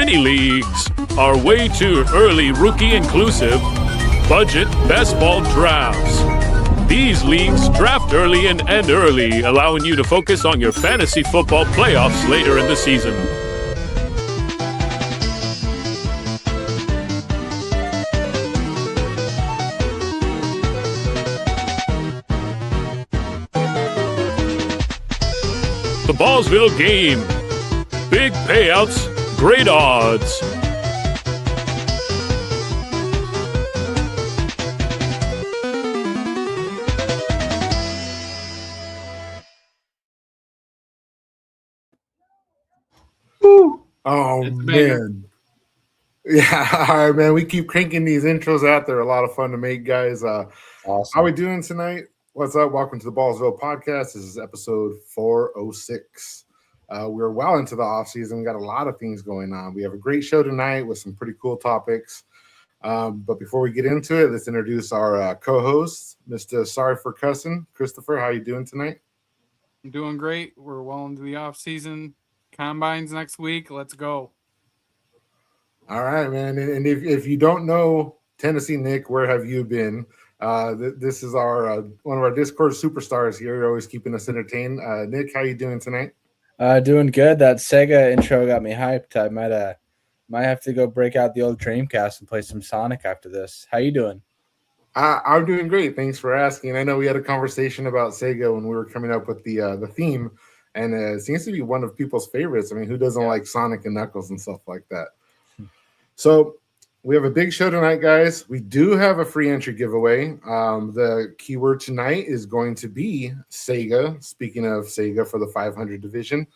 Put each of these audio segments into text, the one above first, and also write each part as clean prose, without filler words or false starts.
Mini leagues are way too early rookie inclusive budget best ball drafts. These leagues draft early and end early, allowing you to focus on your fantasy football playoffs later in the season. The Ballsville game. Big payouts, great odds. Oh, man. Yeah, all right, man. We keep cranking these intros out. They're a lot of fun to make, guys. Awesome. How we doing tonight? What's up? Welcome to the Ballsville podcast. This is episode 406. We're well into the off season. We got a lot of things going on. We have a great show tonight with some pretty cool topics. But before we get into it, let's introduce our co-host, Mr. Sorry for Cussing, Christopher. How you doing tonight? I'm doing great. We're well into the off season. Combines next week. Let's go. All right, man. And if you don't know Tennessee Nick, where have you been? This is our one of our Discord superstars here, always keeping us entertained. Nick, how you doing tonight? Doing good. That Sega intro got me hyped. I might have to go break out the old Dreamcast and play some Sonic after this. How you doing? I'm doing great. Thanks for asking. I know we had a conversation about Sega when we were coming up with the theme, and it seems to be one of people's favorites. I mean, who doesn't like Sonic and Knuckles and stuff like that? So we have a big show tonight, guys. We do have a free entry giveaway. The keyword tonight is going to be Sega. Speaking of Sega for the 500 division,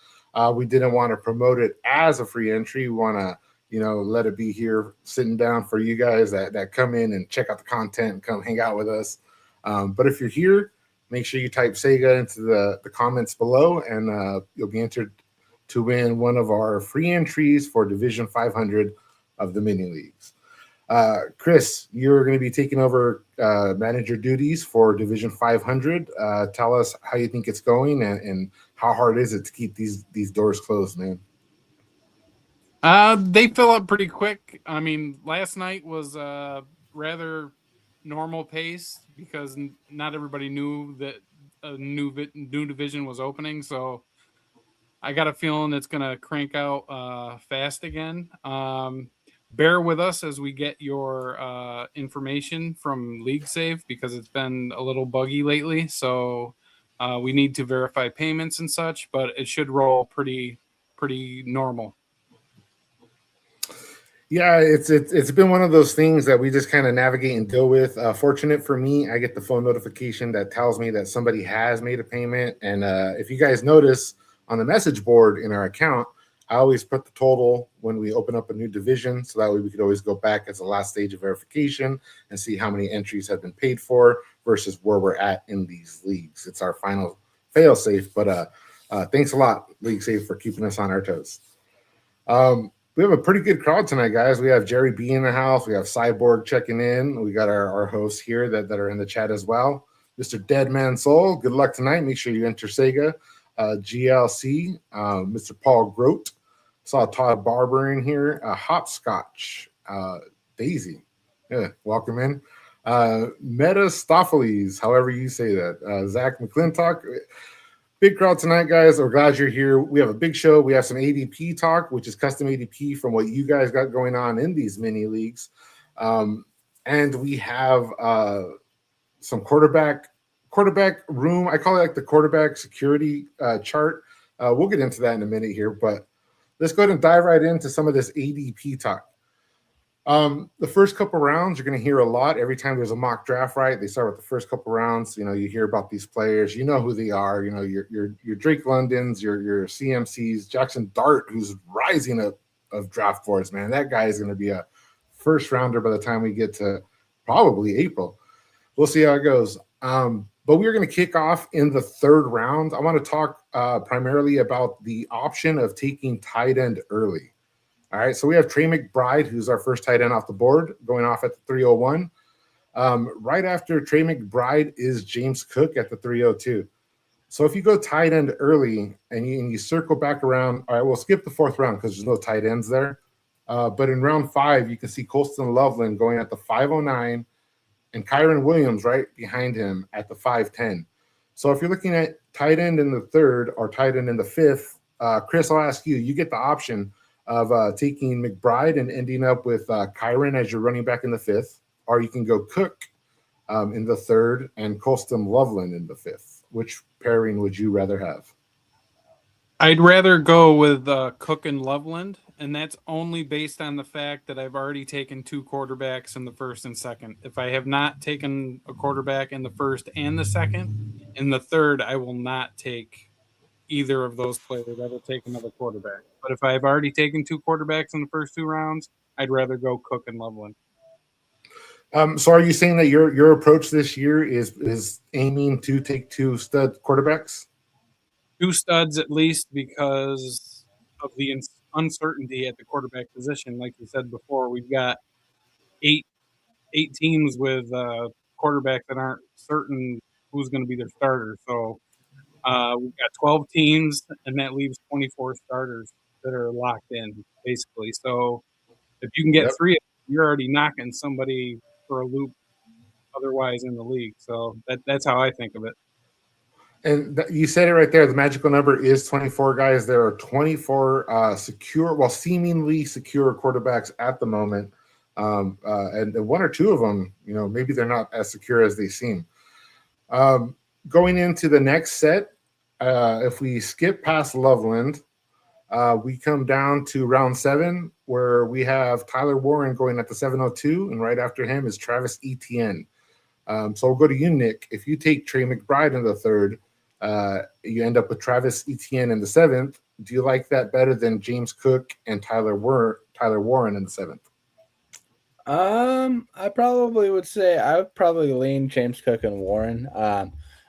we didn't want to promote it as a free entry. We want to, let it be here sitting down for you guys that come in and check out the content and come hang out with us. But if you're here, make sure you type Sega into the comments below, and you'll be entered to win one of our free entries for Division 500 of the mini leagues. Chris, you're going to be taking over manager duties for Division 500. Tell us how you think it's going and how hard is it to keep these doors closed, man? They fill up pretty quick. I mean, last night was rather normal pace because not everybody knew that a new division was opening. So I got a feeling it's going to crank out fast again. Bear with us as we get your information from LeagueSafe because it's been a little buggy lately. So we need to verify payments and such, but it should roll pretty normal. Yeah, it's been one of those things that we just kind of navigate and deal with. Fortunate for me, I get the phone notification that tells me that somebody has made a payment. And if you guys notice on the message board in our account, I always put the total when we open up a new division, so that way we could always go back as the last stage of verification and see how many entries have been paid for versus where we're at in these leagues. It's our final fail safe, but thanks a lot, LeagueSafe, for keeping us on our toes. We have a pretty good crowd tonight, guys. We have Jerry B in the house. We have Cyborg checking in. We got our hosts here that are in the chat as well. Mr. Deadman Soul, good luck tonight. Make sure you enter Sega. GLC, Mr. Paul Grote. Saw Todd Barber in here. Hopscotch, Daisy. Yeah, welcome in. Metastopheles, however you say that. Zach McClintock. Big crowd tonight, guys. We're glad you're here. We have a big show. We have some ADP talk, which is custom ADP from what you guys got going on in these mini leagues. And we have some quarterback room. I call it like the quarterback security chart. We'll get into that in a minute here, but let's go ahead and dive right into some of this ADP talk. The first couple rounds, you're going to hear a lot every time there's a mock draft, right? They start with the first couple rounds. You hear about these players. You know who they are. Your Drake Londons, your CMCs, Jackson Dart, who's rising up of draft boards, man. That guy is going to be a first rounder by the time we get to probably April. We'll see how it goes. But we're going to kick off in the third round. I want to talk primarily about the option of taking tight end early. All right, so we have Trey McBride, who's our first tight end off the board, going off at the 301. Right after Trey McBride is James Cook at the 302. So if you go tight end early and you circle back around, all right, we'll skip the fourth round because there's no tight ends there. But in round 5, you can see Colston Loveland going at the 509 and Kyron Williams right behind him at the 510. So if you're looking at tight end in the 3rd or tight end in the 5th, Chris, I'll ask you, you get the option of taking McBride and ending up with Kyron as your running back in the 5th, or you can go Cook in the 3rd and Colston Loveland in the 5th. Which pairing would you rather have? I'd rather go with Cook and Loveland, and that's only based on the fact that I've already taken 2 quarterbacks in the 1st and 2nd. If I have not taken a quarterback in the 1st and the 2nd, in the 3rd, I will not take either of those players. I will take another quarterback. But if I've already taken 2 quarterbacks in the first 2 rounds, I'd rather go Cook and Loveland. So are you saying that your approach this year is aiming to take 2 stud quarterbacks? 2 studs at least, because of the uncertainty at the quarterback position. Like you said before, we've got eight teams with quarterbacks that aren't certain who's going to be their starter. So we've got 12 teams, and that leaves 24 starters that are locked in, basically. So if you can get Yep. 3 of them, you're already knocking somebody for a loop otherwise in the league. So that's how I think of it. And you said it right there. The magical number is 24, guys. There are 24 secure, well, seemingly secure quarterbacks at the moment. And 1 or 2 of them, maybe they're not as secure as they seem. Going into the next set, if we skip past Loveland, we come down to round 7, where we have Tyler Warren going at the 702, and right after him is Travis Etienne. So we'll go to you, Nick. If you take Trey McBride in the 3rd, you end up with Travis Etienne in the 7th. Do you like that better than James Cook and Tyler Warren in the 7th? I probably would say I would probably lean James Cook and Warren.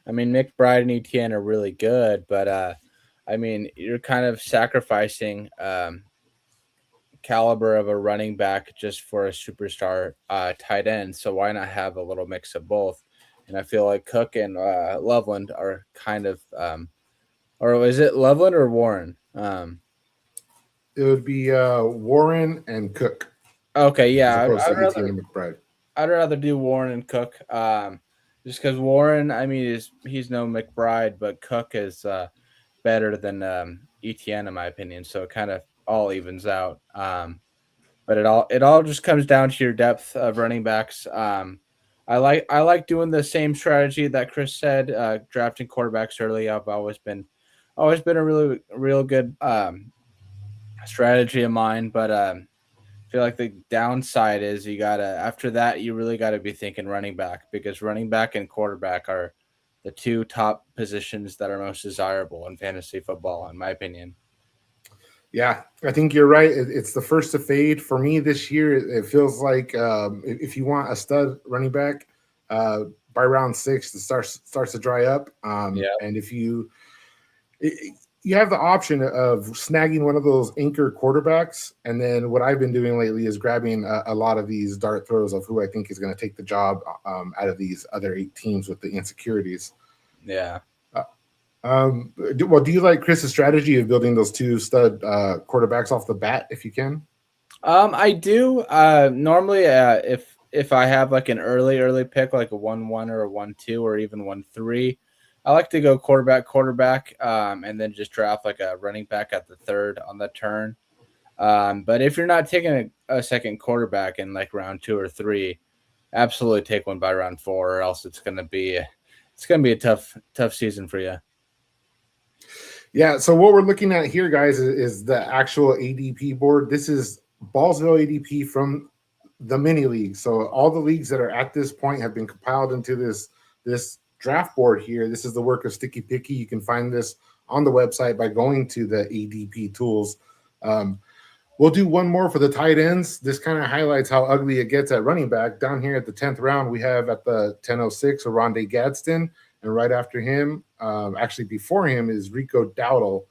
McBride and Etienne are really good, but you're kind of sacrificing caliber of a running back just for a superstar tight end. So why not have a little mix of both? And I feel like Cook and Loveland are kind of, or is it Loveland or Warren? It would be Warren and Cook. Okay, yeah, I'd rather do Warren and Cook. Just because Warren, he's no McBride, but Cook is better than Etienne in my opinion. So it kind of all evens out. But it all just comes down to your depth of running backs. I like doing the same strategy that Chris said, drafting quarterbacks early. I've always been a really real good strategy of mine, but I feel like the downside is after that you really gotta be thinking running back, because running back and quarterback are the 2 top positions that are most desirable in fantasy football, in my opinion. Yeah, I think you're right. It's the first to fade for me this year. It feels like if you want a stud running back by round 6, it starts to dry up. And if you have the option of snagging one of those anchor quarterbacks, and then what I've been doing lately is grabbing a lot of these dart throws of who I think is going to take the job out of these other 8 teams with the insecurities. Yeah. Do you like Chris's strategy of building those 2 stud quarterbacks off the bat if you can? I do. Normally, if I have like an early pick, like a 1-1 or a 1-2 or even 1-3, I like to go quarterback, and then just draft like a running back at the 3rd on the turn. But if you're not taking a second quarterback in like round 2 or 3, absolutely take one by round 4, or else it's gonna be a tough season for you. Yeah, so what we're looking at here, guys, is the actual ADP board. This is Ballsville ADP from the mini league. So all the leagues that are at this point have been compiled into this draft board here. This is the work of Sticky Picky. You can find this on the website by going to the ADP tools. We'll do one more for the tight ends. This kind of highlights how ugly it gets at running back. Down here at the 10th round, we have at the 10:06 Rondé Gadsden. And right after him, actually before him, is Rico Dowdle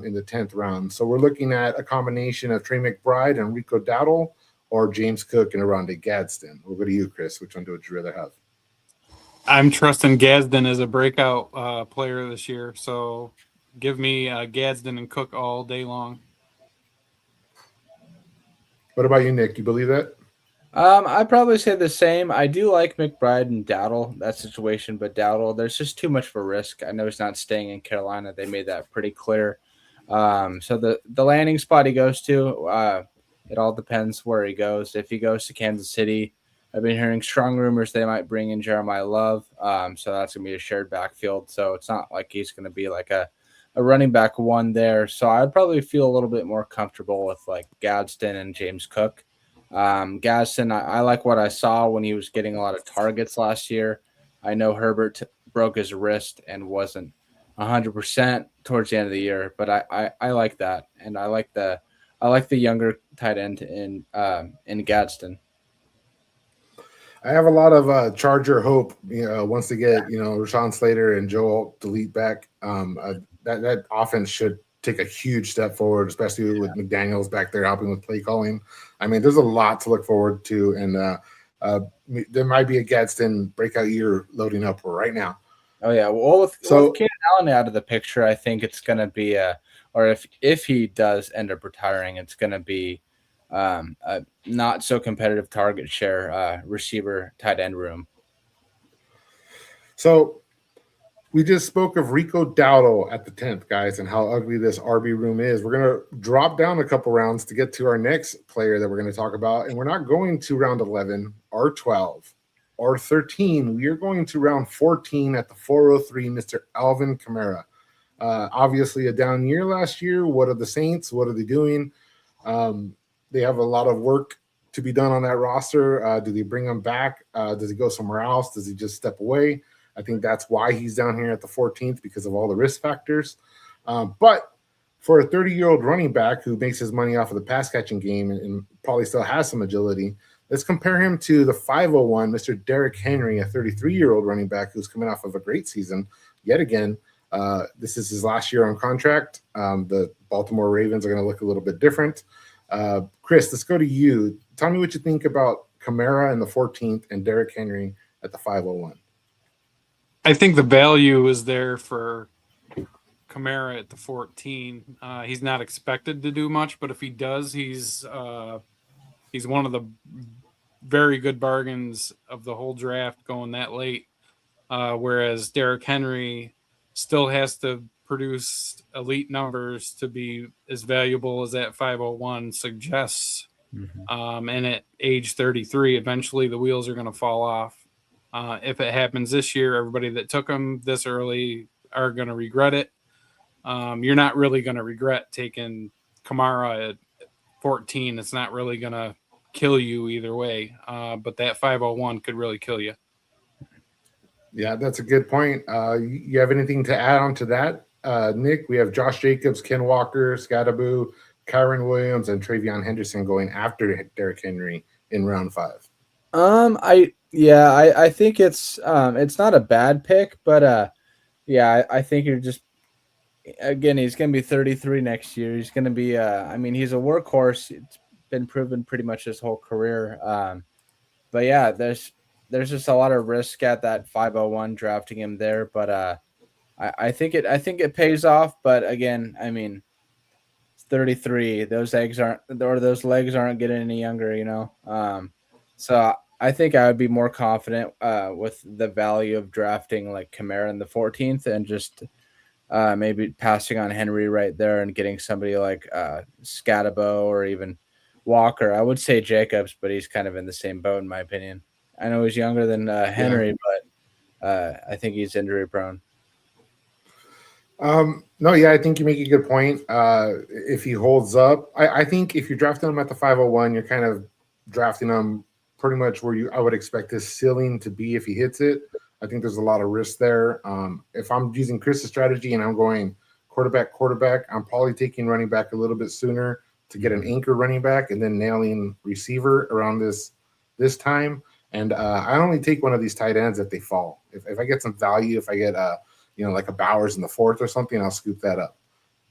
in the 10th round. So we're looking at a combination of Trey McBride and Rico Dowdle, or James Cook and Rondé Gadsden. We'll go to you, Chris. Which one would you rather have? I'm trusting Gadsden as a breakout player this year. So give me Gadsden and Cook all day long. What about you, Nick? You believe that? I'd probably say the same. I do like McBride and Dowdle, that situation, but Dowdle, there's just too much of a risk. I know he's not staying in Carolina. They made that pretty clear. So the landing spot he goes to, it all depends where he goes. If he goes to Kansas City, I've been hearing strong rumors they might bring in Jeremiah Love. So that's gonna be a shared backfield. So it's not like he's gonna be like a running back one there. So I'd probably feel a little bit more comfortable with like Gadsden and James Cook. Gadsden, I like what I saw when he was getting a lot of targets last year. I know Herbert broke his wrist and wasn't 100% towards the end of the year, but I like that, and I like the younger tight end in Gadsden. I have a lot of Charger hope. Once they get Rashawn Slater and Joel Delete back, that offense should take a huge step forward, especially with McDaniels back there helping with play calling. I mean, there's a lot to look forward to, and there might be a Gadsden breakout year loading up right now. Oh yeah, well with Keenan Allen out of the picture, I think it's going to be or if he does end up retiring, it's going to be a not so competitive target share receiver tight end room. So we just spoke of Rico Dowdle at the 10th, guys, and how ugly this RB room is. We're going to drop down a couple rounds to get to our next player that we're going to talk about, and we're not going to round 11 or 12 or 13. We are going to round 14 at the 403, Mr. Alvin Kamara. Obviously a down year last year. What are the Saints? What are they doing? They have a lot of work to be done on that roster. Do they bring him back? Does he go somewhere else? Does he just step away? I think that's why he's down here at the 14th, because of all the risk factors. But for a 30-year-old running back who makes his money off of the pass-catching game and probably still has some agility, let's compare him to the 501, Mr. Derrick Henry, a 33-year-old running back who's coming off of a great season yet again. This is his last year on contract. The Baltimore Ravens are going to look a little bit different. Chris, let's go to you. Tell me what you think about Kamara in the 14th and Derrick Henry at the 501. I think the value is there for Kamara at the 14. He's not expected to do much, but if he does, he's one of the very good bargains of the whole draft going that late. Whereas Derrick Henry still has to produce elite numbers to be as valuable as that 501 suggests. Mm-hmm. And at age 33, eventually the wheels are going to fall off. If it happens this year, everybody that took him this early are going to regret it. You're not really going to regret taking Kamara at 14. It's not really going to kill you either way. But that 501 could really kill you. Yeah, that's a good point. You have anything to add on to that, Nick? We have Josh Jacobs, Ken Walker, Scadaboo, Kyron Williams, and Travion Henderson going after Derrick Henry in round 5. I think it's not a bad pick, but I think you're just, again, he's going to be 33 next year. He's going to be he's a workhorse. It's been proven pretty much his whole career. But yeah, there's just a lot of risk at that 501 drafting him there, but I think it pays off. But again, it's 33. Those legs aren't getting any younger, So I think I would be more confident with the value of drafting like Kamara in the 14th and just maybe passing on Henry right there and getting somebody like Scadabo or even Walker. I would say Jacobs, but he's kind of in the same boat in my opinion. I know he's younger than Henry, but I think he's injury prone. I think you make a good point. If he holds up, I think if you're drafting him at the 501, you're kind of drafting him pretty much where I would expect his ceiling to be if he hits it. I think there's a lot of risk there. If I'm using Chris's strategy and I'm going quarterback, I'm probably taking running back a little bit sooner to get an anchor running back and then nailing receiver around this time. And I only take one of these tight ends if they fall. If I get some value, if I get like a Bowers in the 4th or something, I'll scoop that up.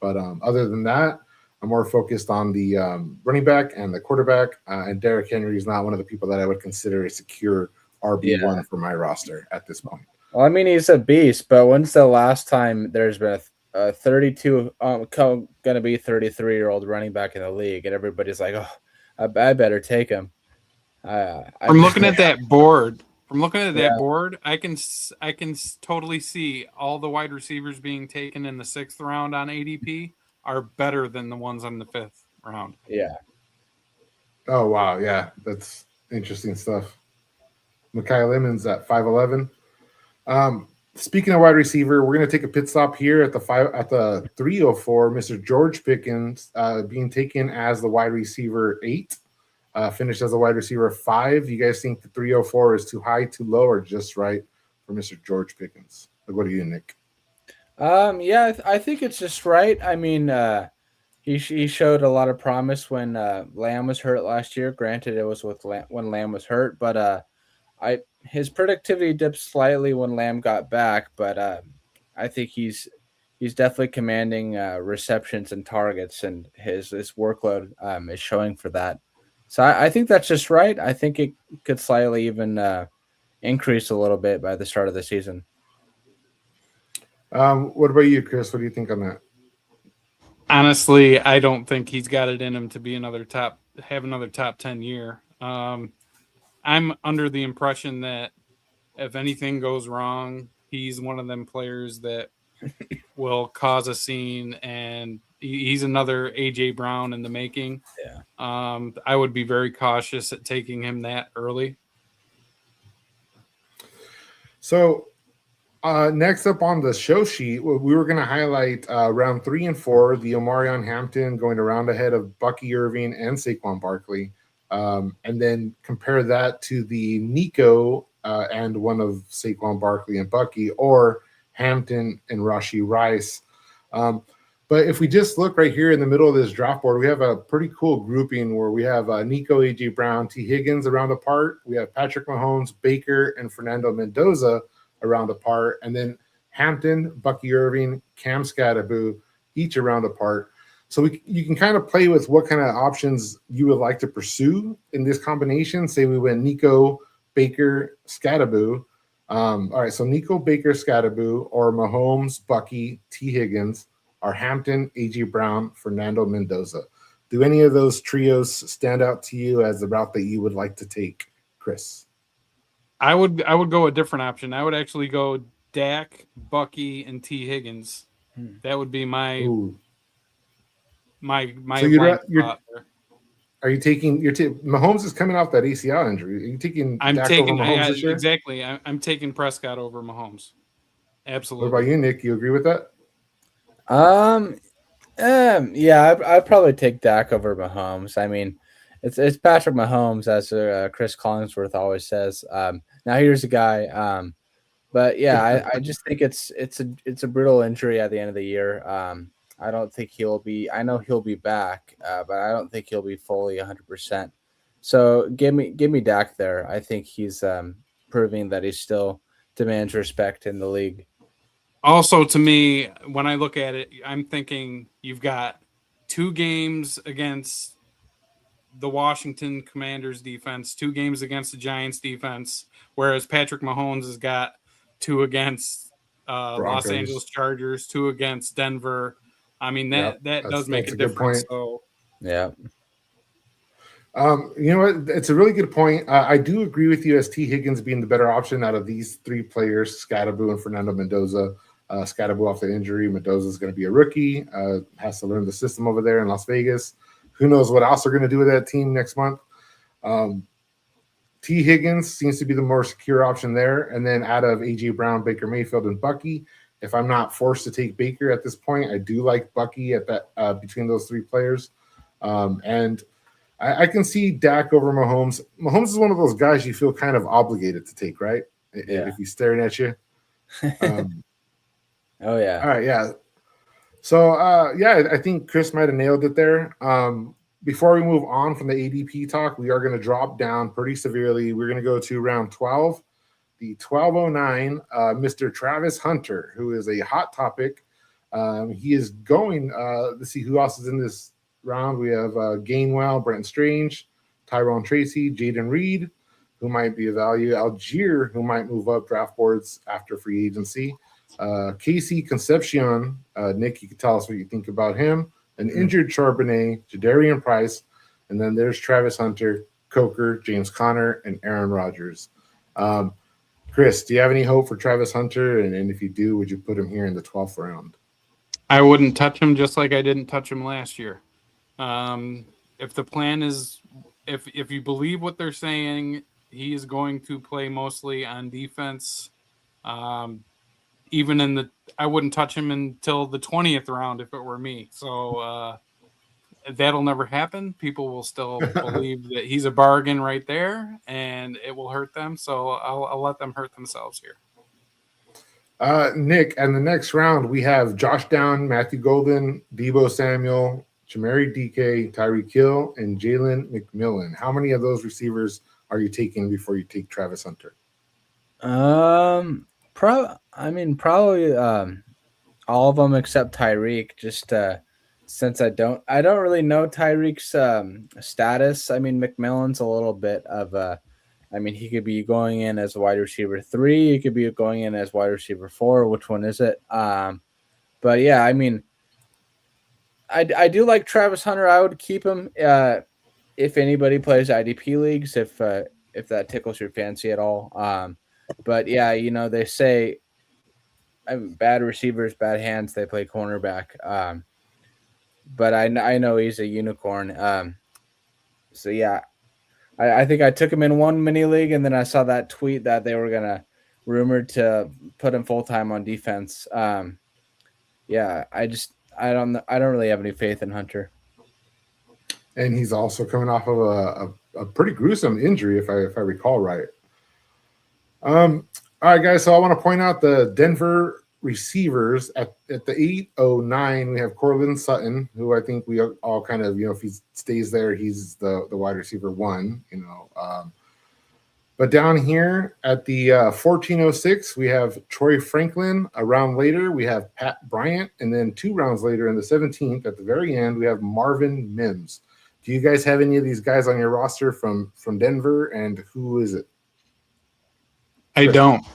But other than that, I'm more focused on the running back and the quarterback. And Derrick Henry is not one of the people that I would consider a secure RB1 for my roster at this point. Well, he's a beast, but when's the last time there's been a 32 going to be 33-year-old running back in the league, and everybody's like, oh, I better take him. From looking at that board, Yeah. I can totally see all the wide receivers being taken in the 6th round on ADP are better than the ones on the 5th round. Yeah. Oh wow, yeah, that's interesting stuff. Micaiah Lemons at 5'11". Speaking of wide receiver, we're going to take a pit stop here at the 304. Mr. George Pickens being taken as the wide receiver 8, finished as a wide receiver 5. You guys think the 304 is too high, too low, or just right for Mr. George Pickens? Like, what do you, Nick? Yeah, I think it's just right. I mean, he showed a lot of promise when Lamb was hurt last year. Granted, it was when Lamb was hurt, but his productivity dipped slightly when Lamb got back. But I think he's definitely commanding receptions and targets, and his workload is showing for that. So I think that's just right. I think it could slightly even increase a little bit by the start of the season. What about you, Chris? What do you think on that? Honestly, I don't think he's got it in him to be another top 10 year. I'm under the impression that if anything goes wrong, he's one of them players that will cause a scene, and he's another AJ Brown in the making. Yeah. I would be very cautious at taking him that early. So next up on the show sheet, we were going to highlight round 3 and 4, the Omarion Hampton going around ahead of Bucky Irving and Saquon Barkley, and then compare that to the Nico and one of Saquon Barkley and Bucky, or Hampton and Rashee Rice. But if we just look right here in the middle of this draft board, we have a pretty cool grouping where we have Nico, AJ Brown, T. Higgins around apart. We have Patrick Mahomes, Baker, and Fernando Mendoza around apart, and then Hampton, Bucky Irving, Cam Skattebo, each around apart. So you can kind of play with what kind of options you would like to pursue in this combination. Say we went Nico, Baker, Skattebo. All right, so Nico, Baker, Skattebo, or Mahomes, Bucky, T. Higgins, or Hampton, AJ Brown, Fernando Mendoza. Do any of those trios stand out to you as the route that you would like to take, Chris? I would go a different option. I would actually go Dak, Bucky, and T. Higgins. That would be my So are you taking Mahomes is coming off that ACL injury? Are you taking Dak over Mahomes this year? Exactly. I'm taking Prescott over Mahomes. Absolutely. What about you, Nick? You agree with that? Yeah, I'd probably take Dak over Mahomes. I mean, it's Patrick Mahomes, as Chris Collinsworth always says. Now here's a guy. But yeah, I just think it's a brutal injury at the end of the year. I don't think he'll be. I know he'll be back, but I don't think he'll be fully 100%. So give me Dak there. I think he's proving that he still demands respect in the league. Also, to me, when I look at it, I'm thinking you've got 2 games against the Washington Commanders defense, 2 games against the Giants defense, whereas Patrick Mahomes has got 2 against Los Angeles Chargers, 2 against Denver. I mean, that does make a difference. So, yeah. You know what? It's a really good point. I do agree with you as T. Higgins being the better option out of these 3 players, Skattebo and Fernando Mendoza. Skattebo off the injury. Mendoza is going to be a rookie. Has to learn the system over there in Las Vegas. Who knows what else they're going to do with that team next month. T. Higgins seems to be the more secure option there. And then out of A.J. Brown, Baker Mayfield, and Bucky, if I'm not forced to take Baker at this point, I do like Bucky at that between those 3 players. And I can see Dak over Mahomes. Mahomes is one of those guys you feel kind of obligated to take, right? Yeah. If he's staring at you. Oh, yeah. All right, yeah. So, I think Chris might have nailed it there. Before we move on from the ADP talk, we are going to drop down pretty severely. We're going to go to round 12, the 1209, Mr. Travis Hunter, who is a hot topic. He is going, let's see who else is in this round. We have Gainwell, Brent Strange, Tyrone Tracy, Jaden Reed, who might be a value, Algier, who might move up draft boards after free agency, Casey Concepcion. Nick, you can tell us what you think about him. An injured Charbonnet, Jadarian Price, And then there's Travis Hunter, Coker, James Conner, and Aaron Rodgers. Chris, do you have any hope for Travis Hunter? And if you do, would you put him here in the 12th round? I wouldn't touch him, just like I didn't touch him last year. If the plan is, if you believe what they're saying, he is going to play mostly on defense. Even in I wouldn't touch him until the 20th round if it were me. So that'll never happen. People will still believe that he's a bargain right there, and it will hurt them. So I'll let them hurt themselves here. Nick, and the next round, we have Josh Down, Matthew Golden, Debo Samuel, Jamari DK, Tyreek Hill, and Jalen McMillan. How many of those receivers are you taking before you take Travis Hunter? Probably all of them except Tyreek. Just since I don't really know Tyreek's status. I mean, McMillan's a little bit of a. I mean, he could be going in as a wide receiver 3. He could be going in as wide receiver 4. Which one is it? But yeah, I mean, I do like Travis Hunter. I would keep him if anybody plays IDP leagues, if that tickles your fancy at all. But yeah, you know, they say bad receivers, bad hands. They play cornerback. But I know he's a unicorn. So yeah, I think I took him in one mini league, and then I saw that tweet that they were rumored to put him full time on defense. Yeah, I don't really have any faith in Hunter. And he's also coming off of a pretty gruesome injury, if I recall right. All right, guys. So I want to point out the Denver receivers at the 809. We have Cortland Sutton, who I think we all kind of, you know, if he stays there, he's the wide receiver 1. You know, but down here at the 1406, we have Troy Franklin. A round later, we have Pat Bryant, and then 2 rounds later, in the 17th, at the very end, we have Marvin Mims. Do you guys have any of these guys on your roster from Denver, and who is it? I don't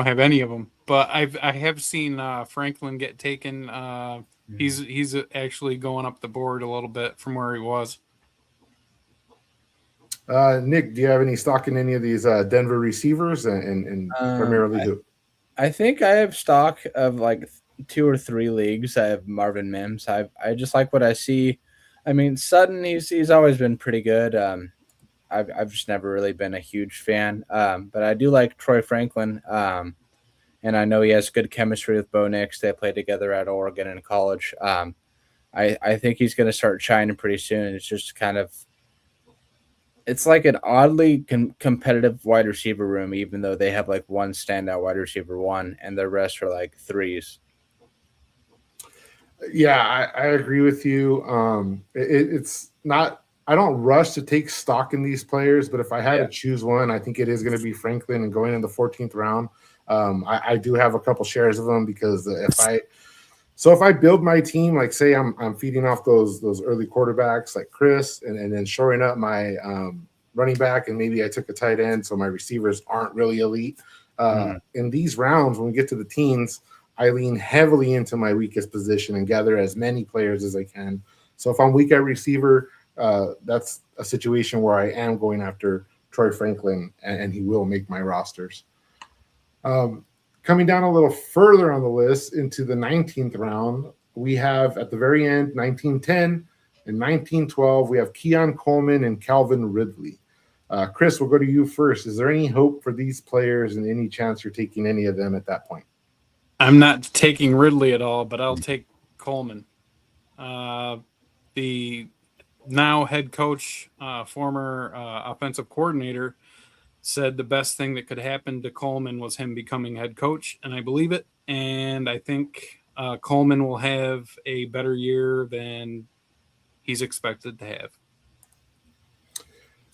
have any of them, but I have seen Franklin get taken. He's actually going up the board a little bit from where he was. Nick, do you have any stock in any of these Denver receivers, and primarily who? I think I have stock of like 2 or 3 leagues. I have Marvin Mims. I just like what I see. I mean, Sutton, he's always been pretty good. I've just never really been a huge fan. But I do like Troy Franklin. And I know he has good chemistry with Bo Nix. They played together at Oregon in college. I think he's going to start shining pretty soon. It's just kind of, it's like an oddly competitive wide receiver room, even though they have like one standout wide receiver 1 and the rest are like 3s. Yeah, I agree with you. It's not, I don't rush to take stock in these players, but if I had to choose one, I think it is going to be Franklin, and going in the 14th round. I do have a couple shares of them, because if I build my team, like say I'm feeding off those early quarterbacks like Chris, and then shoring up my running back, and maybe I took a tight end, so my receivers aren't really elite. In these rounds, when we get to the teens, I lean heavily into my weakest position and gather as many players as I can. So if I'm weak at receiver, that's a situation where I am going after Troy Franklin, and he will make my rosters. Coming down a little further on the list into the 19th round, we have at the very end 1910 and 1912. We have Keon Coleman and Calvin Ridley. Chris, we'll go to you first. Is there any hope for these players, and any chance you're taking any of them at that point? I'm not taking Ridley at all, but I'll take Coleman. The now head coach, former offensive coordinator, said the best thing that could happen to Coleman was him becoming head coach, and I believe it. And I think Coleman will have a better year than he's expected to have.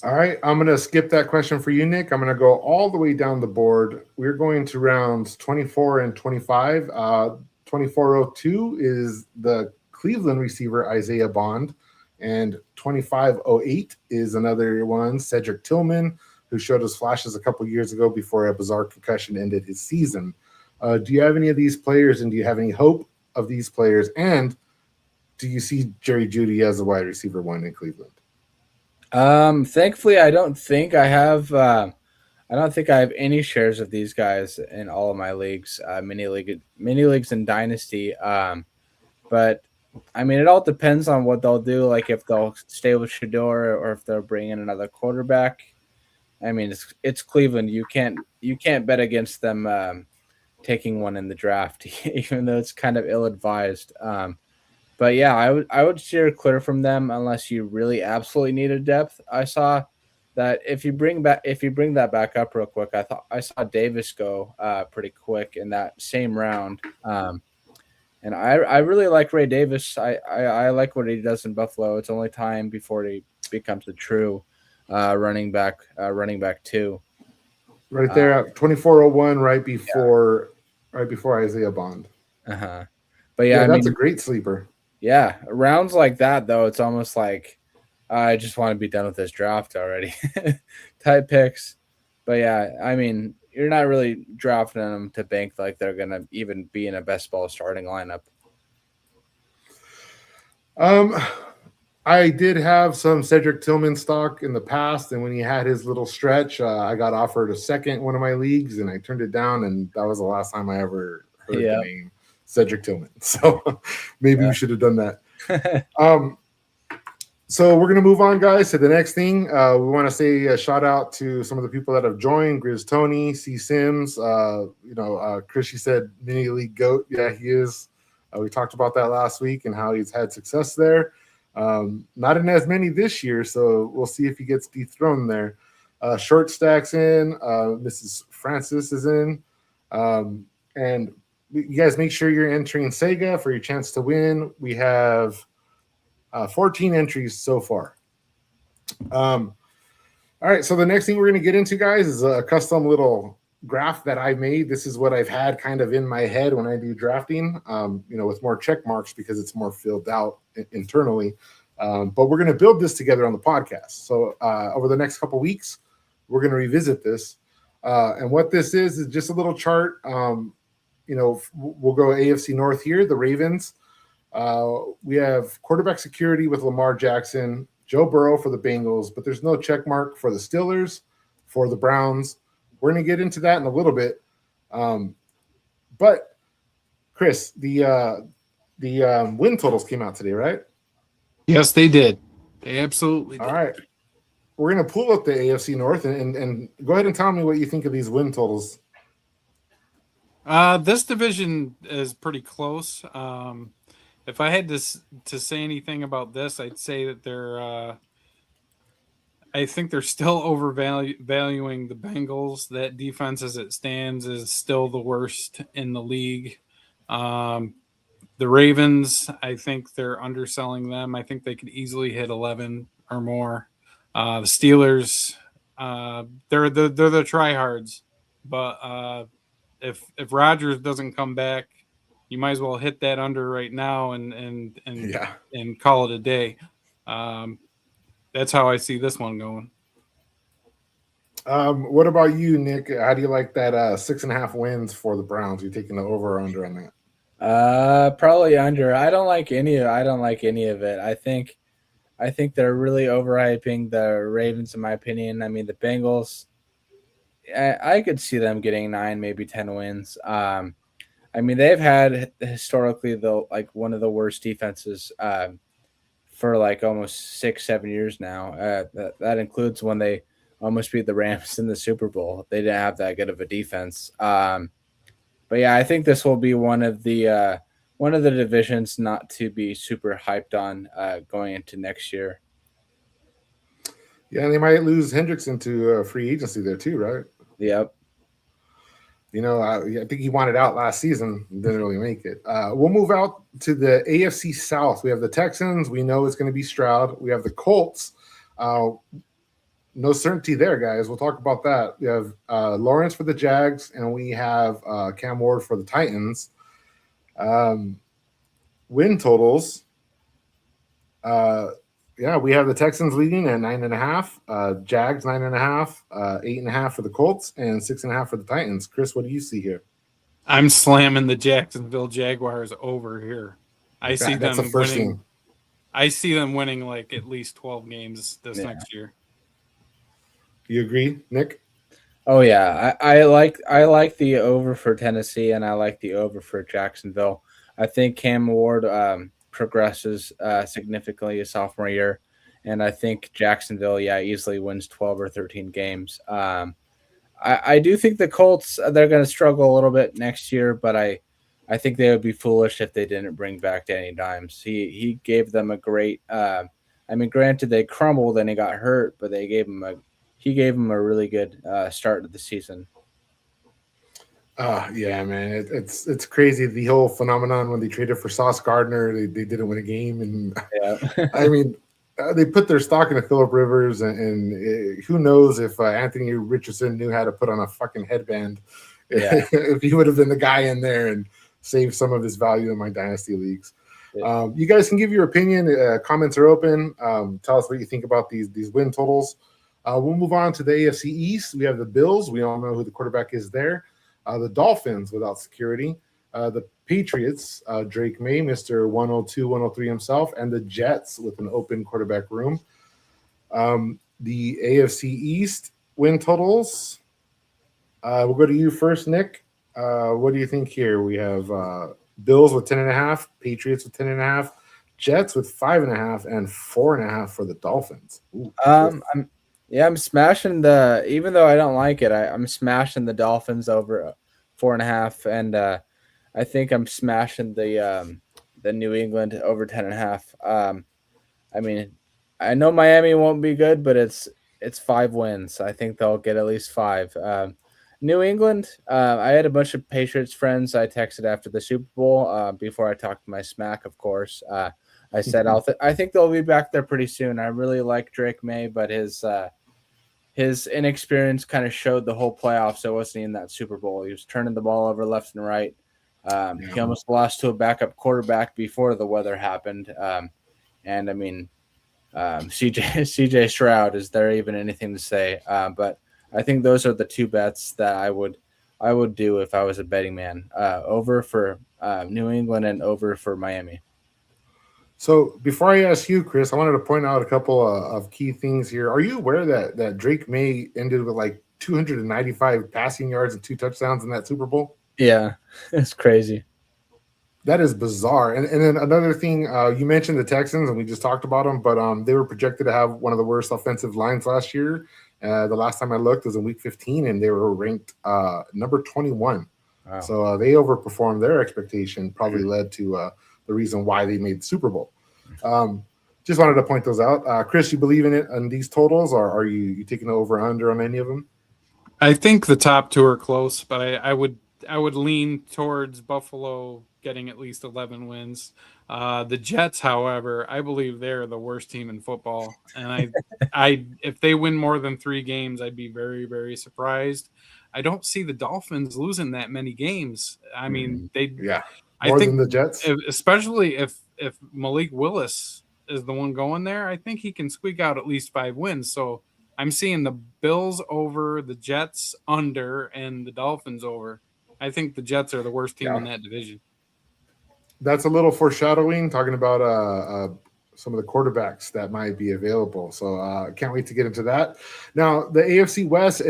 All right, I'm going to skip that question for you, Nick. I'm going to go all the way down the board. We're going to rounds 24 and 25. 2402 is the Cleveland receiver Isaiah Bond, and 2508 is another one, Cedric Tillman, who showed us flashes a couple years ago before a bizarre concussion ended his season. Do you have any of these players, and do you have any hope of these players? And do you see Jerry Jeudy as a wide receiver 1 in Cleveland? Thankfully, I don't think I have. I don't think I have any shares of these guys in all of my leagues, mini leagues, and dynasty. But I mean, it all depends on what they'll do. Like if they'll stay with Shador or if they'll bring in another quarterback. I mean, it's Cleveland. You can't bet against them taking one in the draft, even though it's kind of ill advised. But yeah, I would steer clear from them unless you really absolutely need a depth. I saw that if you bring that back up real quick, I thought I saw Davis go pretty quick in that same round. And I really like Ray Davis. I like what he does in Buffalo. It's only time before he becomes a true running back too. Right there at 2401, right before Isaiah Bond. Uh-huh. But Yeah, I that's mean, a great sleeper. yeah, rounds like that though, it's almost like I just want to be done with this draft already. Type picks. But yeah, I mean, you're not really drafting them to bank like they're gonna even be in a best ball starting lineup. I did have some Cedric Tillman stock in the past, and when he had his little stretch, I got offered a second one of my leagues, and I turned it down, and that was the last time I ever heard the name Cedric Tillman. So maybe we should have done that. So we're gonna move on, guys, to the next thing. We want to say a shout out to some of the people that have joined: Grizz Tony, C Sims. Chris, you said mini league goat. Yeah, he is. We talked about that last week and how he's had success there. Not in as many this year, so we'll see if he gets dethroned there. Short Stacks in, Mrs. Francis is in, and you guys make sure you're entering Sega for your chance to win. We have 14 entries so far. All right, so the next thing we're going to get into, guys, is a custom little graph that I made. This is what I've had kind of in my head when I do drafting, with more check marks because it's more filled out internally. But we're going to build this together on the podcast. So over the next couple weeks, we're going to revisit this. And what this is just a little chart. We'll go AFC North here, the Ravens. We have quarterback security with Lamar Jackson, Joe Burrow for the Bengals, but there's no check mark for the Steelers, for the Browns. We're going to get into that in a little bit. But Chris, the win totals came out today, right? Yes, they did. They absolutely did. All right. We're going to pull up the AFC North and go ahead and tell me what you think of these win totals. This division is pretty close. If I had to say anything about this, I'd say that I think they're still overvaluing the Bengals. That defense, as it stands, is still the worst in the league. The Ravens, I think they're underselling them. I think they could easily hit 11 or more. The Steelers, they're the tryhards, but if Rodgers doesn't come back, you might as well hit that under right now and call it a day. That's how I see this one going. What about you, Nick? How do you like that 6.5 wins for the Browns? Are you taking the over or under on that? Probably under. I don't like any of it. I think they're really overhyping the Ravens, in my opinion. I mean, the Bengals, I could see them getting 9, maybe 10 wins. I mean, they've had historically one of the worst defenses for like almost 6-7 years now. That includes when they almost beat the Rams in the Super Bowl. They didn't have that good of a defense. But yeah, I think this will be one of the divisions not to be super hyped on going into next year. Yeah, and they might lose Hendrickson to free agency there too, right? Yep. I think he wanted out last season, didn't really make it. We'll move out to the AFC South. We have the Texans. We know it's going to be Stroud. We have the Colts. No certainty there, guys. We'll talk about that. We have Lawrence for the Jags, and we have Cam Ward for the Titans. Win totals. We have the Texans leading at 9.5, Jags 9.5, 8.5 for the Colts, and 6.5 for the Titans. Chris, what do you see here? I'm slamming the Jacksonville Jaguars over here. I see them the first winning. thing. I see them winning like at least 12 games this next year. You agree, Nick? Oh yeah, I like the over for Tennessee, and I like the over for Jacksonville. I think Cam Ward progresses significantly his sophomore year, and I think Jacksonville, easily wins 12 or 13 games. I do think the Colts they're going to struggle a little bit next year, but I think they would be foolish if they didn't bring back Danny Dimes. He gave them a great. I mean, granted they crumbled and he got hurt, but he gave him a really good start to the season. Yeah, man, it's crazy the whole phenomenon when they traded for Sauce Gardner, they didn't win a game, and Yeah. I mean, they put their stock into Phillip Rivers, and who knows if Anthony Richardson knew how to put on a fucking headband, Yeah. if he would have been the guy in there and saved some of his value in my dynasty leagues. Yeah. You guys can give your opinion. Comments are open. Tell us what you think about these win totals. We'll move on to the AFC East. We have the Bills. We all know who the quarterback is there. The Dolphins without security. The Patriots, Drake May, Mr. 102, 103 himself, and the Jets with an open quarterback room. The AFC East win totals. We'll go to you first, Nick. What do you think here? We have Bills with 10.5, Patriots with 10.5, Jets with 5.5, and 4.5 for the Dolphins. Ooh, I'm smashing even though I don't like it, I'm smashing the Dolphins over 4.5, and I think I'm smashing the New England over 10.5. I mean, I know Miami won't be good, but it's 5 wins. I think they'll get at least 5. New England, I had a bunch of Patriots friends I texted after the Super Bowl before I talked my smack, of course. I said I think they'll be back there pretty soon. I really like Drake May, but his inexperience kind of showed the whole playoffs. So wasn't he in that Super Bowl? He was turning the ball over left and right. He almost lost to a backup quarterback before the weather happened. And I mean, CJ Stroud, is there even anything to say? But I think those are the two bets that I would do if I was a betting man. Over for New England and over for Miami. So before I ask you, Chris, I wanted to point out a couple of key things here. Are you aware that Drake May ended with like 295 passing yards and 2 touchdowns in that Super Bowl? Yeah, it's crazy. That is bizarre. And then another thing, you mentioned the Texans, and we just talked about them, but they were projected to have one of the worst offensive lines last year. The last time I looked was in Week 15, and they were ranked number 21. Wow. So they overperformed their expectation, probably led to the reason why they made the Super Bowl. Just wanted to point those out. Chris, you believe in it on these totals, or are you taking the over under on any of them? I think the top 2 are close, but I would lean towards Buffalo getting at least 11 wins. The Jets, however, I believe they're the worst team in football, and I if they win more than 3 games, I'd be very, very surprised. I don't see the Dolphins losing that many games. I mean, more than the Jets, especially if Malik Willis is the one going there. I think he can squeak out at least 5 wins. So I'm seeing the Bills over, the Jets under, and the Dolphins over. I think the Jets are the worst team in that division. That's a little foreshadowing, talking about some of the quarterbacks that might be available. So can't wait to get into that. Now, the AFC West,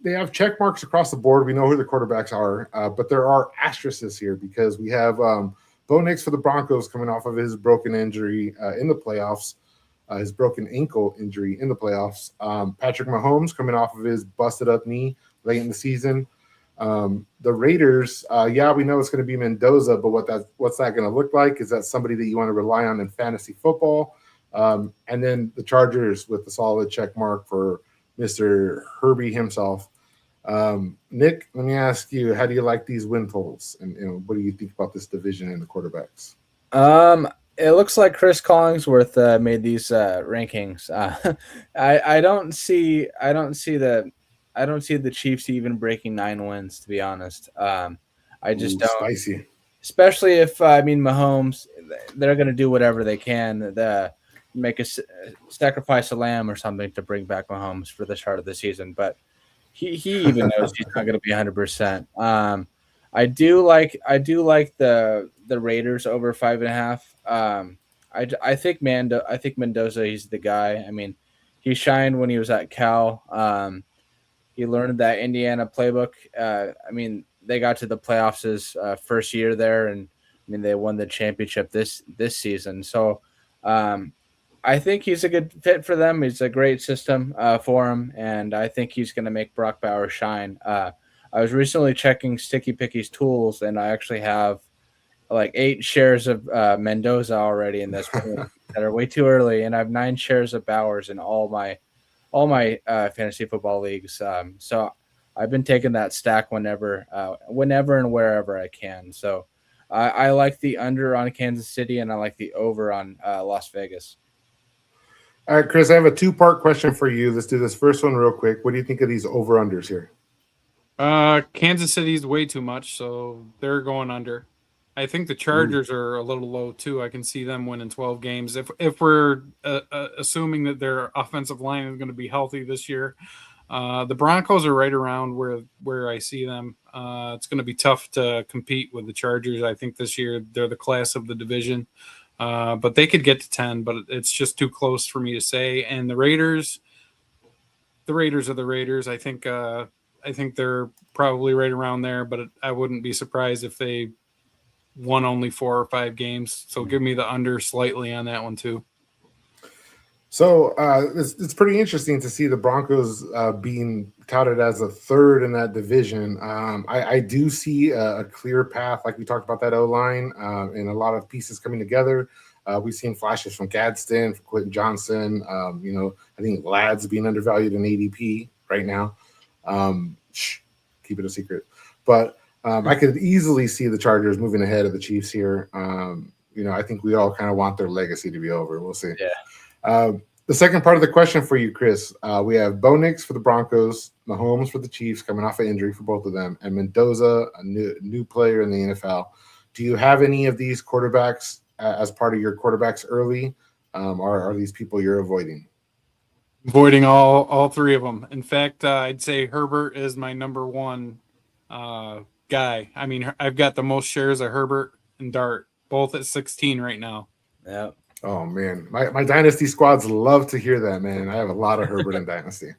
they have check marks across the board. We know who the quarterbacks are, but there are asterisks here because we have Bo Nix for the Broncos coming off of his broken injury in the playoffs, his broken ankle injury in the playoffs. Patrick Mahomes coming off of his busted up knee late in the season. The Raiders, we know it's going to be Mendoza, but what's that going to look like? Is that somebody that you want to rely on in fantasy football? And then the Chargers with the solid check mark for Mr. Herbie himself. Nick, let me ask you, how do you like these win totals? And what do you think about this division and the quarterbacks? It looks like Chris Collingsworth made these rankings. I don't see the Chiefs even breaking 9 wins, to be honest. I just don't. Spicy. Especially if Mahomes, they're going to do whatever they can, make a sacrifice a lamb or something to bring back Mahomes for the start of the season. But he even knows he's not going to be 100%. I do like the Raiders over 5.5. I think Mendoza, he's the guy. I mean, he shined when he was at Cal. He learned that Indiana playbook. I mean, they got to the playoffs his first year there, and I mean they won the championship this season. So I think he's a good fit for them. He's a great system for him, and I think he's going to make Brock Bauer shine. I was recently checking Sticky Picky's tools, and I actually have like 8 shares of Mendoza already in this pool that are way too early, and I have 9 shares of Bowers in all my fantasy football leagues. So I've been taking that stack whenever and wherever I can. So I like the under on Kansas City, and I like the over on Las Vegas. All right, Chris, I have a 2-part question for you. Let's do this first one real quick. What do you think of these over-unders here? Kansas City's way too much, so they're going under. I think the Chargers are a little low too. I can see them winning 12 games if we're assuming that their offensive line is going to be healthy this year. The Broncos are right around where I see them. It's going to be tough to compete with the Chargers. I think this year they're the class of the division, but they could get to 10. But it's just too close for me to say. And the Raiders are the Raiders. I think they're probably right around there, but I wouldn't be surprised if they won only 4 or 5 games. So give me the under slightly on that one too. So it's pretty interesting to see the Broncos being touted as a third in that division. I do see a clear path, like we talked about that O-line, and a lot of pieces coming together. We've seen flashes from Gadsden, from Quentin Johnson. I think Ladd's being undervalued in ADP right now. Keep it a secret. But I could easily see the Chargers moving ahead of the Chiefs here. I think we all kind of want their legacy to be over. We'll see. Yeah. The second part of the question for you, Chris, we have Bo Nix for the Broncos, Mahomes for the Chiefs, coming off an injury for both of them, and Mendoza, a new player in the NFL. Do you have any of these quarterbacks as part of your quarterbacks early, or are these people you're avoiding? Avoiding all 3 of them. In fact, I'd say Herbert is my number 1 guy. I mean, I've got the most shares of Herbert and Dart, both at 16 right now. Yeah. Oh man, my dynasty squads love to hear that, man. I have a lot of Herbert in dynasty.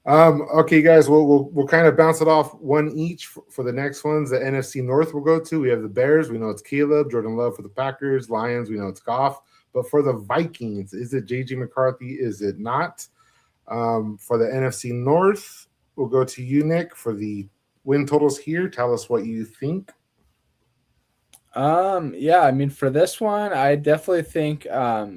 Okay, guys, we'll kind of bounce it off one each for the next ones. The NFC North we'll go to. We have the Bears. We know it's Caleb. Jordan Love for the Packers. Lions. We know it's Goff. But for the Vikings, is it JJ McCarthy? Is it not? For the NFC North, we'll go to you, Nick, for the win totals here. Tell us what you think. Yeah, I mean, for this one, I definitely think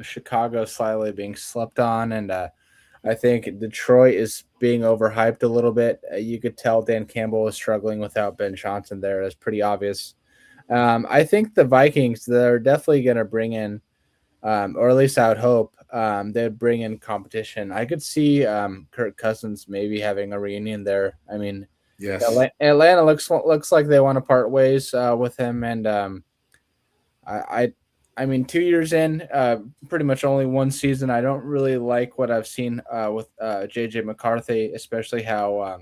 Chicago slightly being slept on, and I think Detroit is being overhyped a little bit. You could tell Dan Campbell was struggling without Ben Johnson there. That's pretty obvious. I think the Vikings, they're definitely going to bring in, or at least I would hope, they'd bring in competition. I could see Kirk Cousins maybe having a reunion there. I mean, yes, Atlanta looks like they want to part ways with him, and I mean, 2 years in, pretty much only one season. I don't really like what I've seen with JJ McCarthy, especially how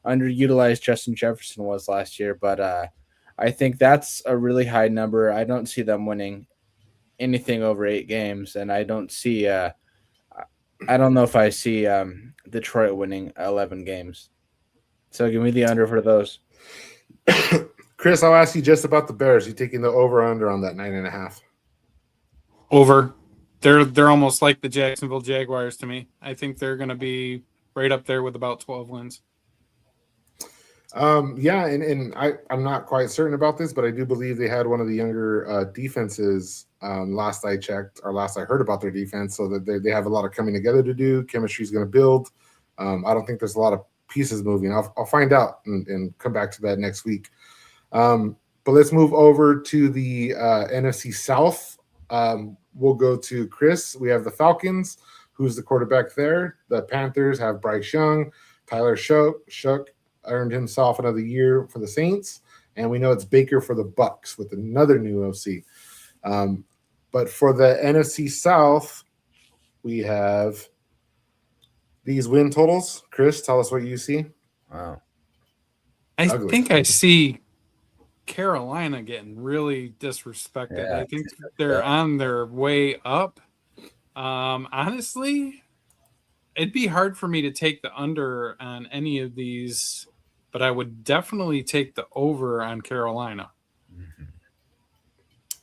underutilized Justin Jefferson was last year. But I think that's a really high number. I don't see them winning anything over 8 games, and I don't see. I don't know if I see Detroit winning 11 games. So give me the under for those. Chris, I'll ask you just about the Bears. You taking the over or under on that 9.5? Over. They're almost like the Jacksonville Jaguars to me. I think they're going to be right up there with about 12 wins. Yeah, and I'm not quite certain about this, but I do believe they had one of the younger defenses last I checked, or last I heard about their defense, so that they have a lot of coming together to do. Chemistry is going to build. I don't think there's a lot of pieces moving. I'll find out and come back to that next week. But let's move over to the NFC South. We'll go to Chris. We have the Falcons, who's the quarterback there. The Panthers have Bryce Young. Tyler Shook earned himself another year for the Saints. And we know it's Baker for the Bucks with another new OC. But for the NFC South, we have these win totals. Chris, tell us what you see. Wow. I Ugly. think I see Carolina getting really disrespected. Yeah, I think they're on their way up. Honestly, it'd be hard for me to take the under on any of these, but I would definitely take the over on Carolina.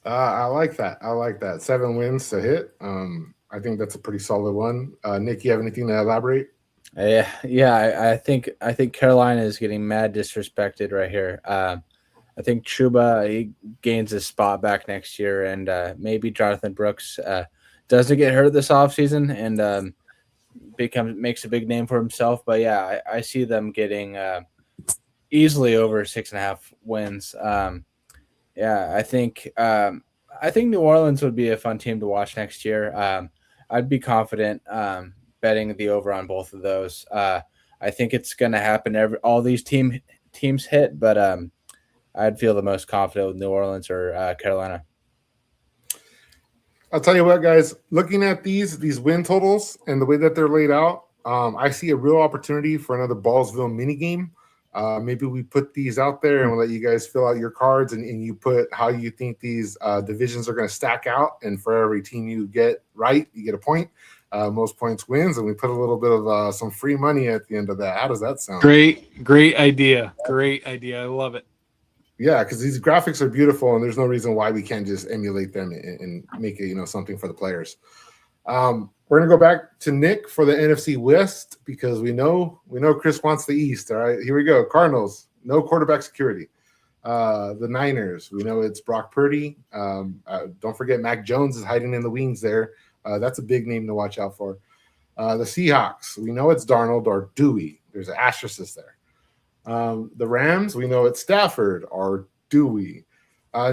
I like that. I like that. 7 wins to hit. I think that's a pretty solid one. Nick, you have anything to elaborate? I think Carolina is getting mad disrespected right here. I think Chuba he gains his spot back next year, and maybe Jonathan Brooks doesn't get hurt this offseason and makes a big name for himself. But yeah, I see them getting easily over 6.5 wins. I think New Orleans would be a fun team to watch next year. I'd be confident betting the over on both of those. I think it's going to happen. All these teams hit, but I'd feel the most confident with New Orleans or Carolina. I'll tell you what, guys. Looking at these win totals and the way that they're laid out, I see a real opportunity for another Ballsville mini game. Maybe we put these out there and we'll let you guys fill out your cards and you put how you think these divisions are going to stack out. And for every team you get right, you get a point. Most points wins, and we put a little bit of some free money at the end of that. How does that sound? Great idea. Great idea. I love it. Yeah, because these graphics are beautiful, and there's no reason why we can't just emulate them and make it, something for the players. We're gonna go back to Nick for the NFC West because we know Chris wants the East. All right, here we go. Cardinals, no quarterback security. The Niners, we know it's Brock Purdy. Don't forget Mac Jones is hiding in the wings there. That's a big name to watch out for. The Seahawks, we know it's Darnold or Dewey. There's an asterisk there. The Rams, we know it's Stafford or Dewey.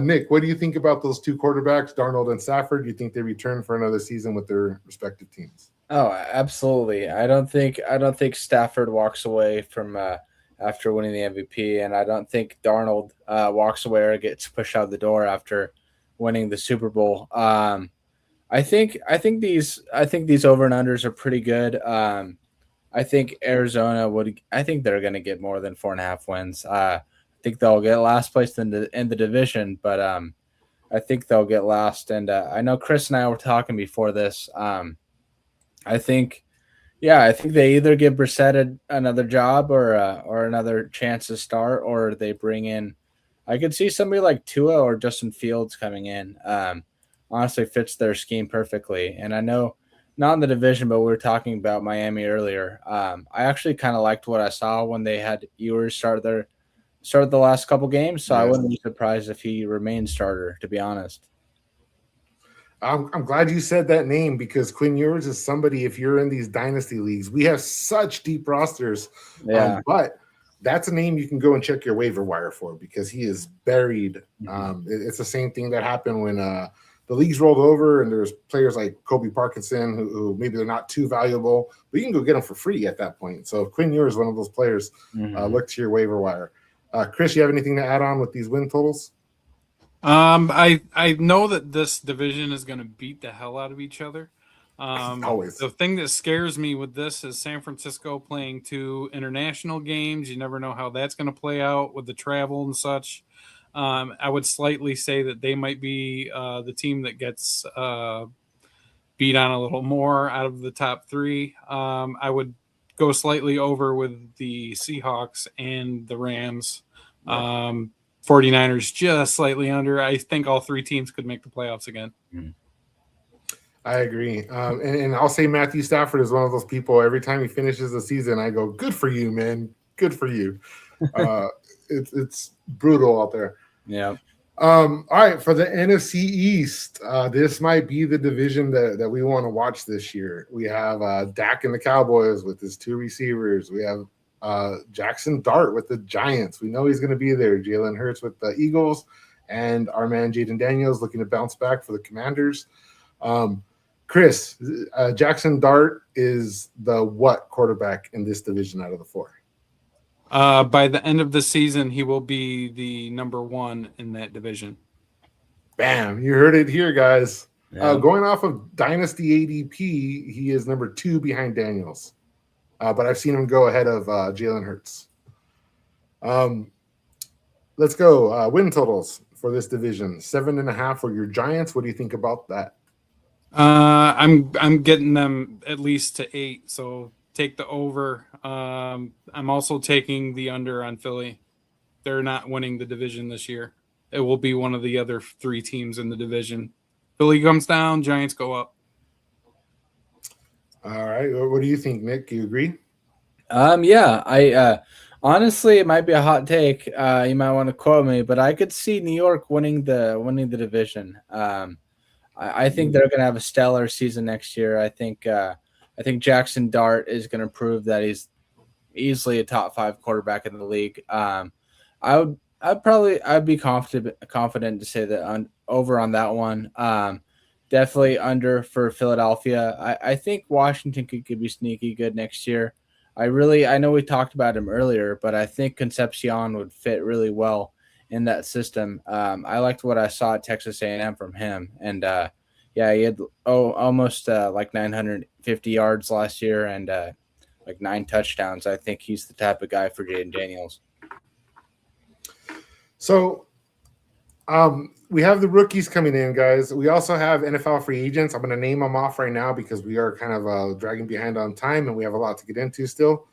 Nick, what do you think about those two quarterbacks, Darnold and Stafford? Do you think they return for another season with their respective teams? Oh, absolutely. I don't think Stafford walks away from after winning the MVP, and I don't think Darnold walks away or gets pushed out the door after winning the Super Bowl. I think these over and unders are pretty good. I think Arizona I think they're going to get more than 4.5 wins. I think they'll get last place in the division, but I think they'll get last. And I know Chris and I were talking before this. I think they either give Brissett another job or another chance to start, or they bring in. I could see somebody like Tua or Justin Fields coming in. Honestly, fits their scheme perfectly. And I know not in the division, but we were talking about Miami earlier. I actually kind of liked what I saw when they had Ewers start the last couple games. So yes. I wouldn't be surprised if he remains starter, to be honest. I'm glad you said that name because Quinn Ewers is somebody, if you're in these dynasty leagues, we have such deep rosters. Yeah. But that's a name you can go and check your waiver wire for because he is buried. It's the same thing that happened when the league's rolled over and there's players like Kobe Parkinson who maybe they're not too valuable, but you can go get them for free at that point. So if Quinn Ewers is one of those players, look to your waiver wire. Chris, you have anything to add on with these win totals? I know that this division is going to beat the hell out of each other. Always. The thing that scares me with this is San Francisco playing 2 international games. You never know how that's going to play out with the travel and such. I would slightly say that they might be the team that gets beat on a little more out of the top 3. I would go slightly over with the Seahawks and the Rams. 49ers just slightly under. I think all 3 teams could make the playoffs again. I agree. And I'll say Matthew Stafford is one of those people, every time he finishes the season, I go, good for you, man. Good for you. It's brutal out there. Yeah. All right, for the NFC East, this might be the division that we want to watch this year. We have Dak and the Cowboys with his 2 receivers. We have Jackson Dart with the Giants. We know he's going to be there. Jalen Hurts with the Eagles, and our man Jaden Daniels looking to bounce back for the Commanders. Chris, Jackson Dart is the what quarterback in this division out of the 4? By the end of the season, he will be the number 1 in that division. Bam! You heard it here, guys. Yeah. Going off of Dynasty ADP, he is number 2 behind Daniels. But I've seen him go ahead of Jalen Hurts. let's go. Win totals for this division: 7.5 for your Giants. What do you think about that? I'm getting them at least to 8, so take the over. I'm also taking the under on Philly. They're not winning the division this year. It will be one of the other 3 teams in the division. Philly comes down, Giants go up. All right. What do you think, Nick? Do you agree? Yeah, I honestly, it might be a hot take. You might want to quote me, but I could see New York winning the division. I think they're going to have a stellar season next year. I think Jackson Dart is going to prove that he's easily a top 5 quarterback in the league. I'd be confident to say that over on that one. Definitely under for Philadelphia. I think Washington could be sneaky good next year. I know we talked about him earlier, but I think Concepcion would fit really well in that system. I liked what I saw at Texas A&M from him, and yeah, he had almost like 950 yards last year and like 9 touchdowns. I think he's the type of guy for Jaden Daniels. So we have the rookies coming in, guys. We also have NFL free agents. I'm going to name them off right now because we are kind of dragging behind on time and we have a lot to get into still.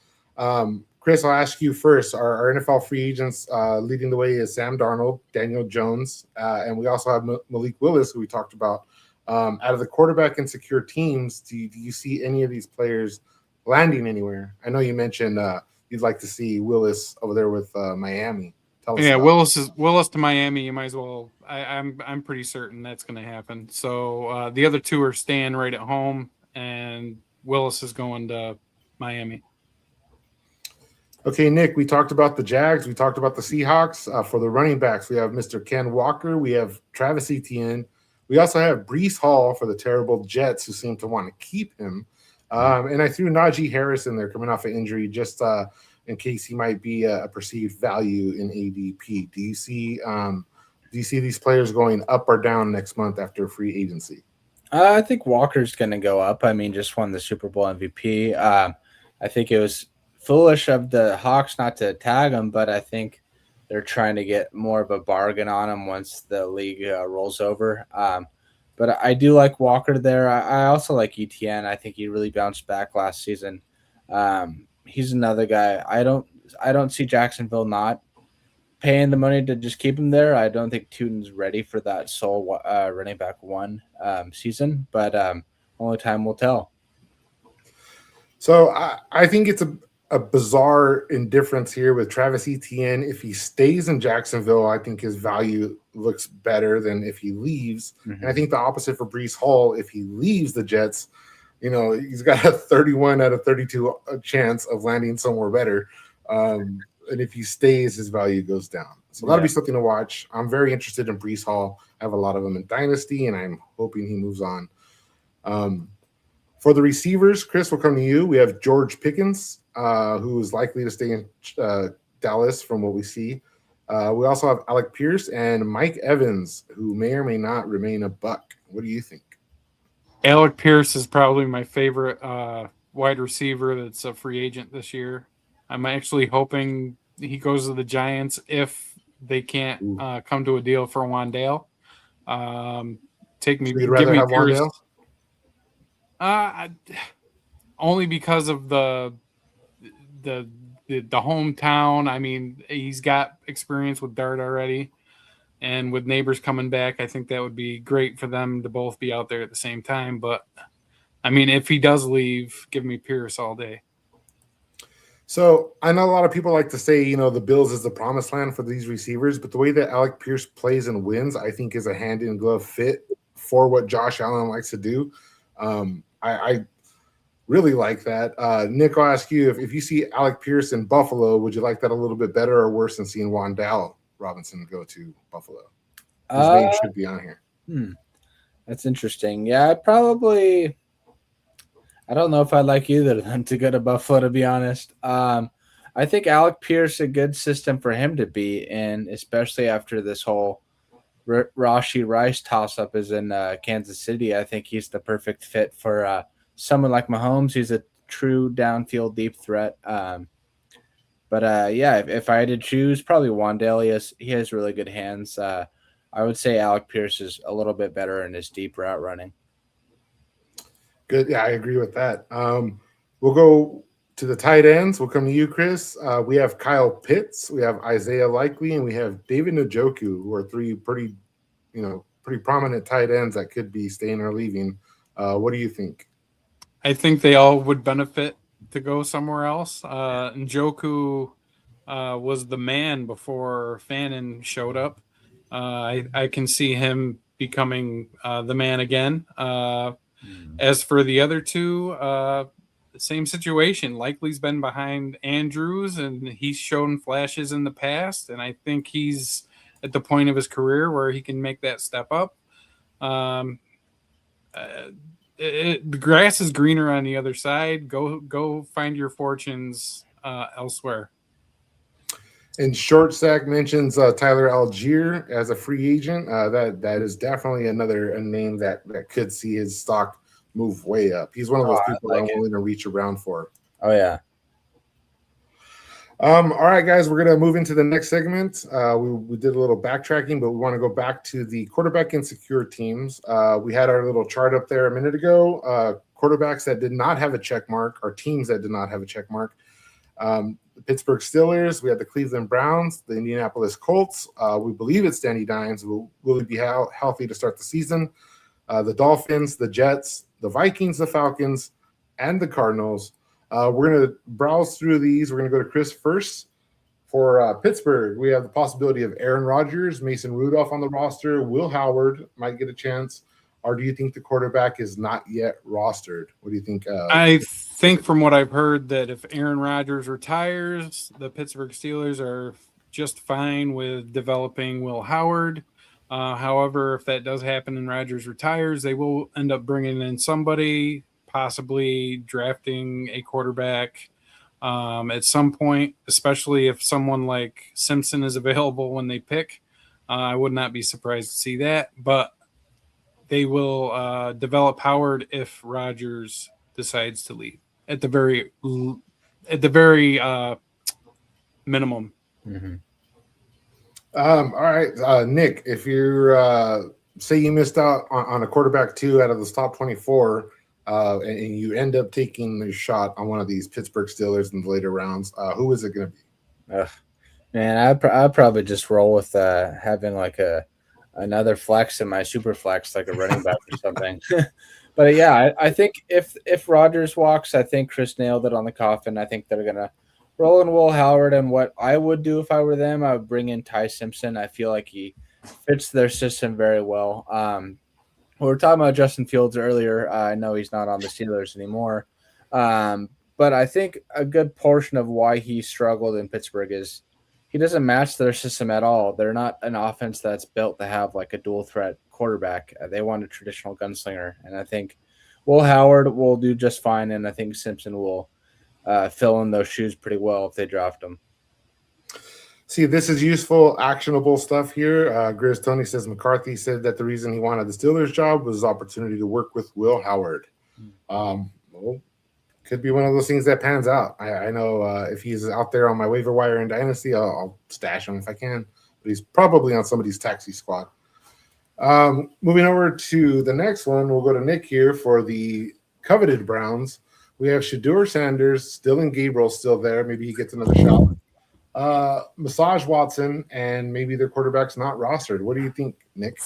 Chris, I'll ask you first. Our NFL free agents leading the way is Sam Darnold, Daniel Jones, and we also have Malik Willis, who we talked about. Out of the quarterback insecure teams, do you see any of these players landing anywhere? I know you mentioned you'd like to see Willis over there with Miami. Yeah, Willis to Miami. You might as well. I'm pretty certain that's going to happen. So the other 2 are staying right at home, and Willis is going to Miami. Okay, Nick, we talked about the Jags. We talked about the Seahawks. For the running backs, we have Mr. Ken Walker. We have Travis Etienne. We also have Breece Hall for the terrible Jets, who seem to want to keep him. And I threw Najee Harris in there coming off an injury just in case he might be a perceived value in ADP. Do you see these players going up or down next month after free agency? I think Walker's going to go up. I mean, just won the Super Bowl MVP. I think it was foolish of the Hawks not to tag him, but I think they're trying to get more of a bargain on him once the league rolls over. But I do like Walker there. I also like Etienne. I think he really bounced back last season. He's another guy. I don't see Jacksonville not paying the money to just keep him there. I don't think Tutin's ready for that sole running back 1 season, but only time will tell. So I think it's a bizarre indifference here with Travis Etienne. If he stays in Jacksonville, I think his value looks better than if he leaves. Mm-hmm. And I think the opposite for Breece Hall. If he leaves the Jets, he's got a 31 out of 32 chance of landing somewhere better. And if he stays, his value goes down. So that'll be something to watch. I'm very interested in Breece Hall. I have a lot of them in Dynasty, and I'm hoping he moves on. For the receivers, Chris, will come to you. We have George Pickens, who is likely to stay in Dallas from what we see. We also have Alec Pierce and Mike Evans, who may or may not remain a Buck. What do you think? Alec Pierce is probably my favorite wide receiver that's a free agent this year. I'm actually hoping he goes to the Giants if they can't come to a deal for Wan'Dale. Give me Pierce. Only because of the hometown. I mean, he's got experience with Dart already. And with Neighbors coming back, I think that would be great for them to both be out there at the same time. But, I mean, if he does leave, give me Pierce all day. So I know a lot of people like to say, the Bills is the promised land for these receivers. But the way that Alec Pierce plays and wins, I think is a hand-in-glove fit for what Josh Allen likes to do. I really like that. Nick, I'll ask you, if you see Alec Pierce in Buffalo, would you like that a little bit better or worse than seeing Wan'Dale Robinson go to Buffalo? His name should be on here. That's interesting. Yeah, I don't know if I'd like either of them to go to Buffalo, to be honest. I think Alec Pierce a good system for him to be in, especially after this whole Rashee Rice toss-up is in Kansas City. I think he's the perfect fit for someone like Mahomes. He's a true downfield deep threat. But yeah, if I had to choose, probably Wandale. He has really good hands. I would say Alec Pierce is a little bit better in his deep route running. Good. Yeah, I agree with that. We'll go to the tight ends. We'll come to you, Chris. We have Kyle Pitts, we have Isaiah Likely, and we have David Njoku, who are three pretty prominent tight ends that could be staying or leaving. What do you think? I think they all would benefit to go somewhere else. Njoku was the man before Fannin showed up. I can see him becoming the man again. As for the other two, same situation. Likely's been behind Andrews, and he's shown flashes in the past, and I think he's at the point of his career where he can make that step up. The grass is greener on the other side. Go find your fortunes elsewhere. And Short Sack mentions Tyler Algier as a free agent. That is definitely a name that could see his stock move way up. He's one of those people that I'm willing to reach around for. Oh yeah. All right, guys, we're gonna move into the next segment. We did a little backtracking, but we want to go back to the quarterback insecure teams. We had our little chart up there a minute ago. Quarterbacks that did not have a check mark, or teams that did not have a check mark. The Pittsburgh Steelers, we had the Cleveland Browns, the Indianapolis Colts. We believe it's Danny Dimes. Will he be healthy to start the season? The Dolphins, the Jets, the Vikings, the Falcons, and the Cardinals. We're going to browse through these. We're going to go to Chris first. For Pittsburgh, we have the possibility of Aaron Rodgers, Mason Rudolph on the roster. Will Howard might get a chance. Or do you think the quarterback is not yet rostered? What do you think? I think from what I've heard that if Aaron Rodgers retires, the Pittsburgh Steelers are just fine with developing Will Howard. However, if that does happen and Rodgers retires, they will end up bringing in somebody, possibly drafting a quarterback at some point, especially if someone like Simpson is available when they pick. I would not be surprised to see that, but they will develop Howard if Rodgers decides to leave at the very minimum. Mm-hmm. All right, Nick, if you're say you missed out on a quarterback 2 out of this top 24, and you end up taking the shot on one of these Pittsburgh Steelers in the later rounds, who is it going to be? Man, I'd probably just roll with having like another flex in my super flex, like a running back or something. But yeah, I think if Rodgers walks, I think Chris nailed it on the coffin. I think they're gonna roll in Will Howard, and what I would do if I were them, I would bring in Ty Simpson. I feel like he fits their system very well. We were talking about Justin Fields earlier. I know he's not on the Steelers anymore, but I think a good portion of why he struggled in Pittsburgh is he doesn't match their system at all. They're not an offense that's built to have like a dual threat quarterback. They want a traditional gunslinger. And I think Will Howard will do just fine. And I think Simpson will fill in those shoes pretty well if they draft him. See, this is useful, actionable stuff here. Grizz Tony says McCarthy said that the reason he wanted the Steelers job was his opportunity to work with Will Howard. Well, could be one of those things that pans out. I know if he's out there on my waiver wire in Dynasty, I'll stash him if I can. But he's probably on somebody's taxi squad. Moving over to the next one, we'll go to Nick here for the coveted Browns. We have Shedeur Sanders, Dylan Gabriel still there. Maybe he gets another shot. Massage Watson, and maybe their quarterback's not rostered. What do you think, Nick?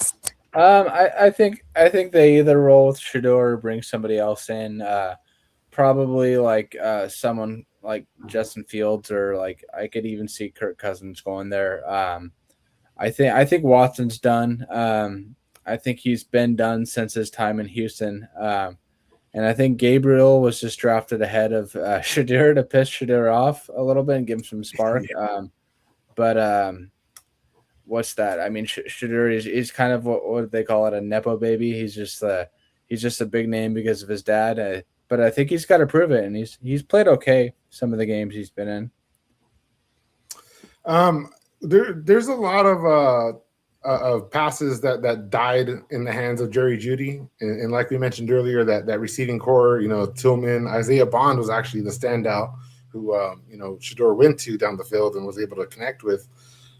I think they either roll with Shedeur or bring somebody else in. Probably like someone like Justin Fields, or like I could even see Kirk Cousins going there. I think Watson's done. I think he's been done since his time in Houston. And I think Gabriel was just drafted ahead of Shedeur to piss Shedeur off a little bit and give him some spark. But what's that? I mean, Shedeur is kind of what they call it, a nepo baby. He's just a big name because of his dad. But I think he's got to prove it, and he's played okay some of the games he's been in. There's a lot of passes that died in the hands of Jerry Jeudy, and like we mentioned earlier, that receiving core, Tillman, Isaiah Bond was actually the standout who Shador went to down the field and was able to connect with.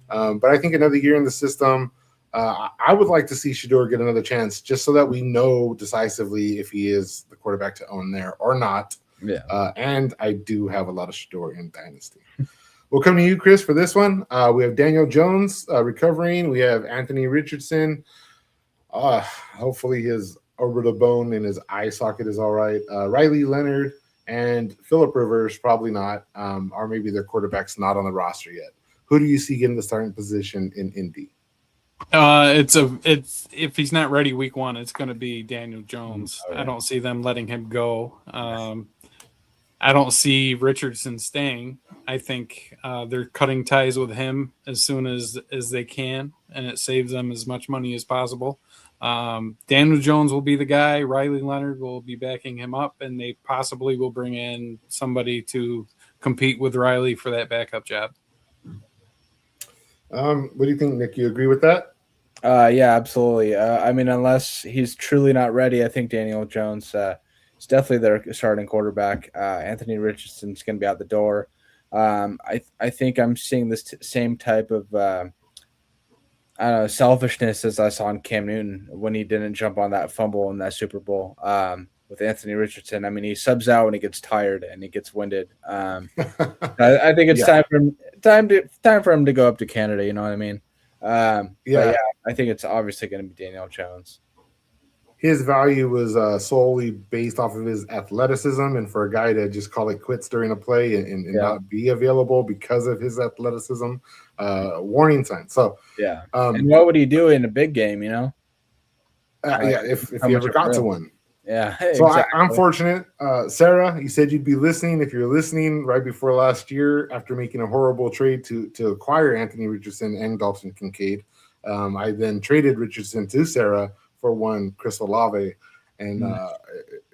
But I think another year in the system, I would like to see Shador get another chance just so that we know decisively if he is the quarterback to own there or not. Yeah. And I do have a lot of Shador in Dynasty. We'll come to you, Chris, for this one. We have Daniel Jones recovering. We have Anthony Richardson. Hopefully his orbital bone in his eye socket is all right. Riley Leonard and Phillip Rivers, probably not, or maybe their quarterback's not on the roster yet. Who do you see getting the starting position in Indy? It's if he's not ready week 1, it's going to be Daniel Jones. Oh, yeah. I don't see them letting him go. I don't see Richardson staying. I think they're cutting ties with him as soon as they can, and it saves them as much money as possible. Daniel Jones will be the guy. Riley Leonard will be backing him up, and they possibly will bring in somebody to compete with Riley for that backup job. What do you think, Nick? You agree with that? Yeah, absolutely. I mean, unless he's truly not ready, I think Daniel Jones is definitely their starting quarterback. Anthony Richardson's going to be out the door. I think I'm seeing this same type of selfishness as I saw in Cam Newton when he didn't jump on that fumble in that Super Bowl with Anthony Richardson. I mean, he subs out when he gets tired and he gets winded. I think it's time for him to go up to Canada. You know what I mean? Yeah, I think it's obviously going to be Daniel Jones. His value was solely based off of his athleticism, and for a guy to just call it quits during a play and not be available because of his athleticism, warning sign. So yeah, and what would he do in a big game? If he ever got to one. Yeah. So exactly. I'm fortunate. Sarah, you said you'd be listening. If you're listening right before last year, after making a horrible trade to acquire Anthony Richardson and Dalton Kincaid, I then traded Richardson to Sarah for one Chris Olave. And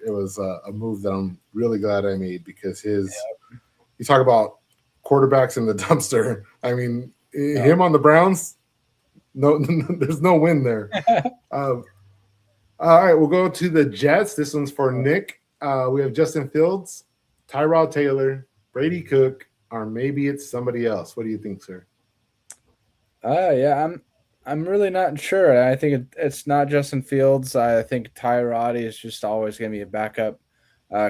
it was a move that I'm really glad I made because you talk about quarterbacks in the dumpster. I mean, him on the Browns, no, there's no win there. All right, we'll go to the Jets. This one's for Nick. We have Justin Fields, Tyrod Taylor, Brady Cook, or maybe it's somebody else. What do you think, sir? Yeah, I'm really not sure. I think it's not Justin Fields. I think Tyrod is just always going to be a backup.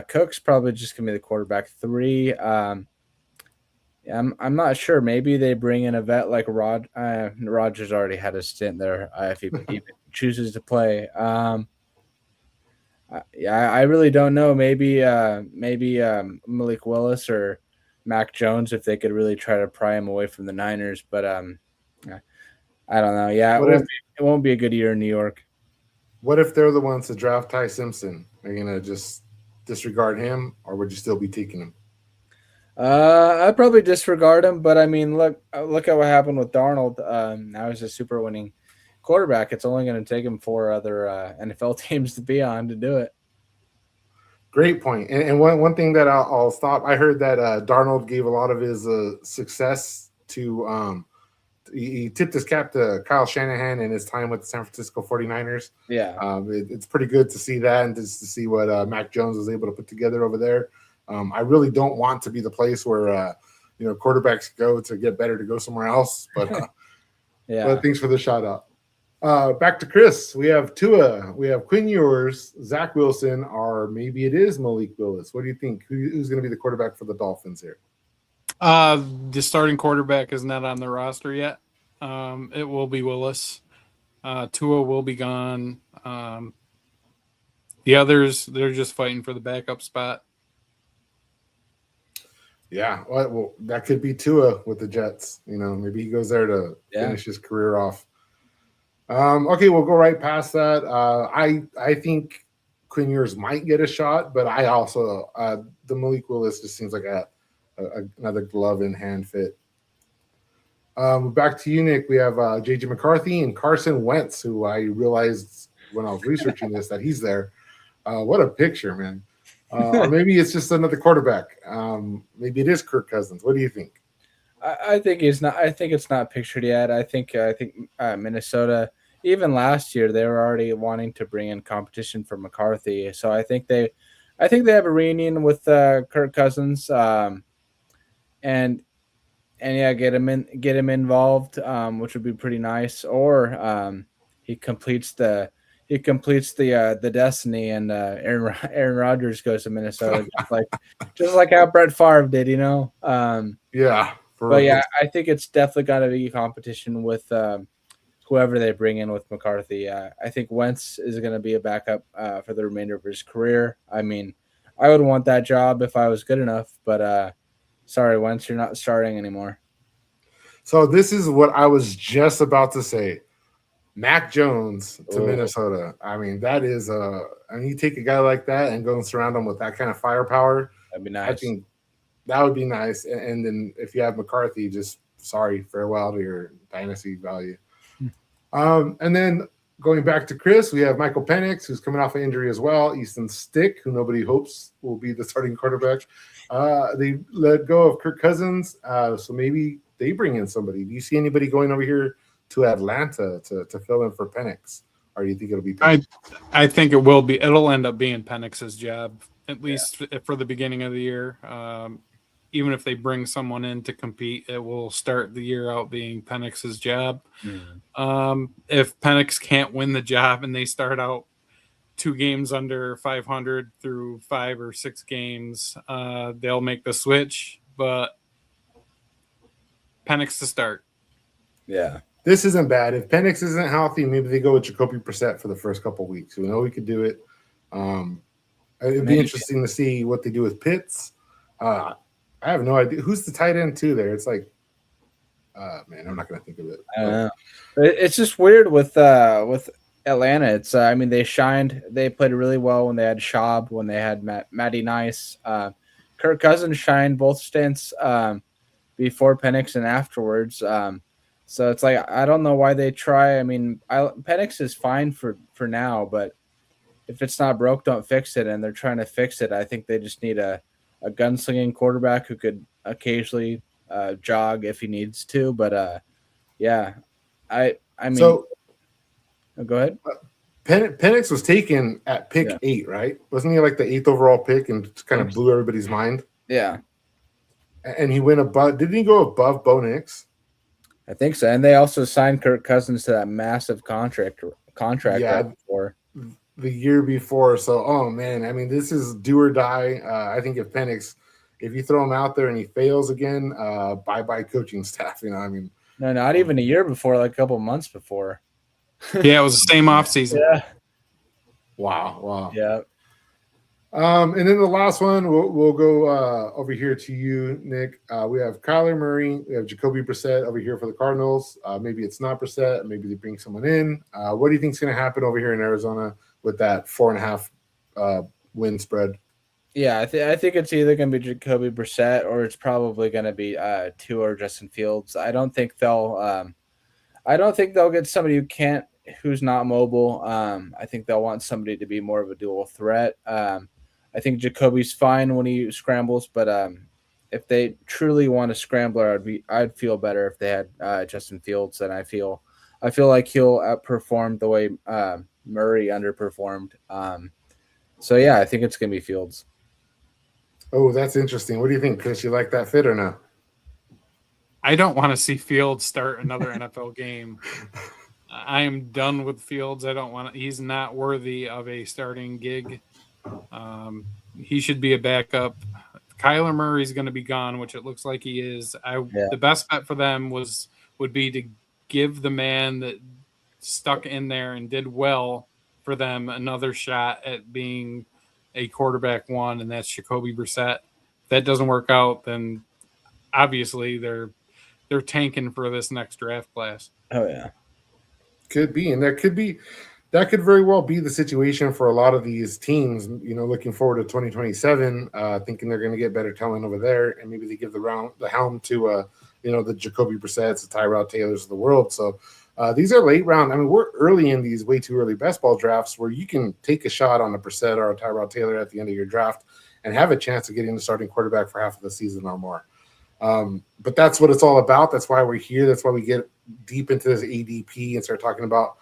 Cook's probably just going to be the quarterback 3. I'm not sure. Maybe they bring in a vet like Rodgers already had a stint there if he even chooses to play. I really don't know. Maybe Malik Willis or Mac Jones if they could really try to pry him away from the Niners. But I don't know. Yeah, it won't be a good year in New York. What if they're the ones to draft Ty Simpson? Are you gonna just disregard him, or would you still be taking him? I'd probably disregard him, but I mean, look at what happened with Darnold. Now he's a super winning quarterback. It's only going to take him 4 other NFL teams to be on to do it. Great point. And one thing that I'll stop. I heard that Darnold gave a lot of his success to he tipped his cap to Kyle Shanahan in his time with the San Francisco 49ers. Yeah. It's pretty good to see that and just to see what Mac Jones was able to put together over there. I really don't want to be the place where quarterbacks go to get better to go somewhere else. But but thanks for the shout out. Back to Chris. We have Tua. We have Quinn Ewers, Zach Wilson, or maybe it is Malik Willis. What do you think? Who's going to be the quarterback for the Dolphins here? The starting quarterback is not on the roster yet. It will be Willis. Tua will be gone. The others, they're just fighting for the backup spot. Yeah, well, that could be Tua with the Jets. Maybe he goes there to finish his career off. Okay, we'll go right past that. I think Quinn Ewers might get a shot, but I also the Malik Willis just seems like another glove in hand fit. Back to you, Nick. We have JJ McCarthy and Carson Wentz, who I realized when I was researching this that he's there. What a picture, man. Or maybe it's just another quarterback. Maybe it is Kirk Cousins. What do you think? I think he's not. I think it's not pictured yet. I think Minnesota, even last year, they were already wanting to bring in competition for McCarthy. So I think they have a reunion with Kirk Cousins. and yeah, get him involved, which would be pretty nice. Or he completes the destiny, and Aaron Rodgers goes to Minnesota, just like how Brett Favre did, Yeah, But yeah, I think it's definitely got to be competition with whoever they bring in with McCarthy. I think Wentz is going to be a backup for the remainder of his career. I mean, I would want that job if I was good enough, but sorry, Wentz, you're not starting anymore. So this is what I was just about to say. Mac Jones to Minnesota. I mean, that is you take a guy like that and go and surround him with that kind of firepower. That'd be nice. I think that would be nice. And then if you have McCarthy, just farewell to your dynasty value. And then going back to Chris, we have Michael Penix, who's coming off an injury as well. Easton Stick, who nobody hopes will be the starting quarterback. They let go of Kirk Cousins, so maybe they bring in somebody. Do you see anybody going over here to Atlanta to fill in for Penix, or do you think it'll be Penix? I think it will be. It'll end up being Penix's job, at least for the beginning of the year. Even if they bring someone in to compete, it will start the year out being Penix's job. If Penix can't win the job and they start out 2 games under 500 through 5 or 6 games, they'll make the switch. But Penix to start. Yeah. This isn't bad. If Penix isn't healthy, maybe they go with Jacoby Brissett for the first couple of weeks. We know we could do it. It'd be interesting to see what they do with Pitts. I have no idea. Who's the tight end too there? It's like, man, I'm not going to think of it. I don't know. It's just weird with Atlanta. It's they played really well when they had Schaub, when they had Matty Nice. Kirk Cousins shined both stints before Penix and afterwards. So it's like, I don't know why they try. I mean, Penix is fine for now, but if it's not broke, don't fix it. And they're trying to fix it. I think they just need a gunslinging quarterback who could occasionally jog if he needs to. But yeah, I mean, so go ahead. Penix was taken at pick 8, right? Wasn't he like the 8th overall pick and kind of blew everybody's mind? Yeah. And he went above. Didn't he go above Bo Nix? I think so. And they also signed Kirk Cousins to that massive contract right before. The year before. So, oh man, I mean, this is do or die. I think if Penix, if you throw him out there and he fails again, bye coaching staff. I mean, no, not even a year before, like a couple months before. Yeah, it was the same offseason. Yeah. Wow. Yeah. And then the last one, we'll go over here to you, Nick. We have Kyler Murray. We have Jacoby Brissett over here for the Cardinals. Maybe it's not Brissett. Maybe they bring someone in. What do you think is going to happen over here in Arizona with that 4.5 win spread? Yeah, I think it's either going to be Jacoby Brissett or it's probably going to be Tua or Justin Fields. I don't think they'll get somebody who's not mobile. I think they'll want somebody to be more of a dual threat. I think Jacoby's fine when he scrambles, but if they truly want a scrambler, I'd feel better if they had Justin Fields. And I feel like he'll outperform the way Murray underperformed. So yeah, I think it's gonna be Fields. Oh, that's interesting. What do you think, Chris? You like that fit or no? I don't want to see Fields start another NFL game. I am done with Fields. He's not worthy of a starting gig. He should be a backup. Kyler Murray's going to be gone, which it looks like he is. The best bet for them would be to give the man that stuck in there and did well for them another shot at being a quarterback one, and that's Jacoby Brissett. If that doesn't work out, then obviously they're tanking for this next draft class. Oh yeah. Could be, and that could very well be the situation for a lot of these teams, looking forward to 2027, thinking they're going to get better talent over there, and maybe they give the helm to, the Jacoby Brissett's, the Tyrod Taylors of the world. So these are late round. I mean, we're early in these way too early best ball drafts where you can take a shot on a Brissett or a Tyrod Taylor at the end of your draft and have a chance of getting the starting quarterback for half of the season or more. But that's what it's all about. That's why we're here. That's why we get deep into this ADP and start talking about,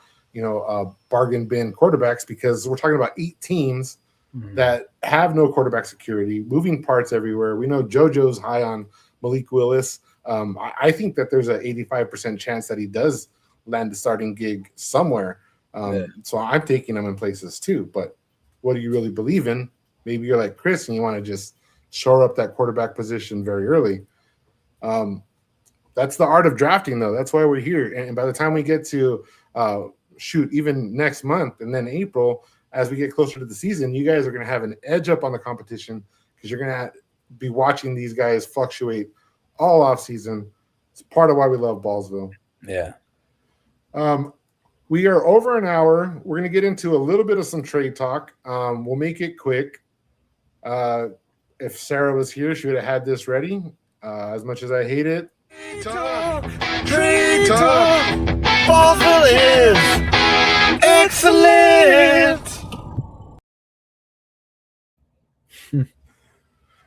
bargain bin quarterbacks, because we're talking about 8 teams that have no quarterback security, moving parts everywhere. We know JoJo's high on Malik Willis. I think that there's an 85% chance that he does land the starting gig somewhere. So I'm taking him in places too. But what do you really believe in? Maybe you're like Chris and you want to just shore up that quarterback position very early. That's the art of drafting, though. That's why we're here. And by the time we get to even next month and then April, as we get closer to the season, you guys are going to have an edge up on the competition because you're going to be watching these guys fluctuate all off season. It's part of why we love Ballsville. Yeah. We are over an hour. We're going to get into a little bit of some trade talk. We'll make it quick. If Sarah was here, she would have had this ready. As much as I hate it. Trade talk. Ballsville is excellent.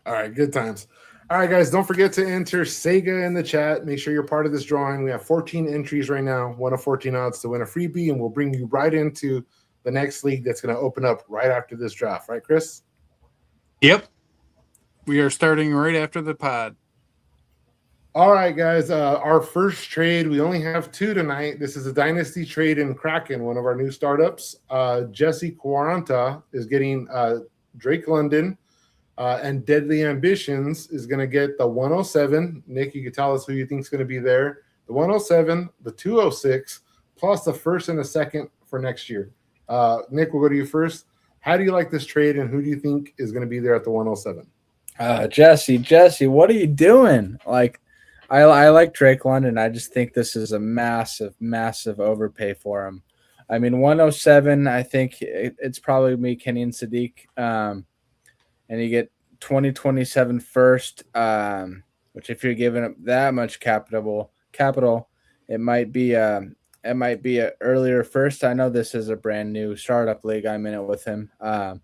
All right, good times. All right, guys, don't forget to enter Sega in the chat. Make sure you're part of this drawing. We have 14 entries right now, 1 of 14 odds to win a freebie, and we'll bring you right into the next league that's going to open up right after this draft. Right, Chris? Yep. We are starting right after the pod. All right, guys, our first trade, we only have 2 tonight. This is a dynasty trade in Kraken, one of our new startups. Jesse Quaranta is getting Drake London. And Deadly Ambitions is going to get the 107. Nick, you can tell us who you think is going to be there. The 107, the 206, plus the first and the second for next year. Nick, we'll go to you first. How do you like this trade, and who do you think is going to be there at the 107? Jesse, what are you doing? Like, I like Drake London. I just think this is a massive overpay for him. I mean, 107, I think it's probably me, Kenny, and Sadiq. And you get 2027 first, which if you're giving up that much capital, it might be a earlier first. I know this is a brand new startup league. I'm in it with him. And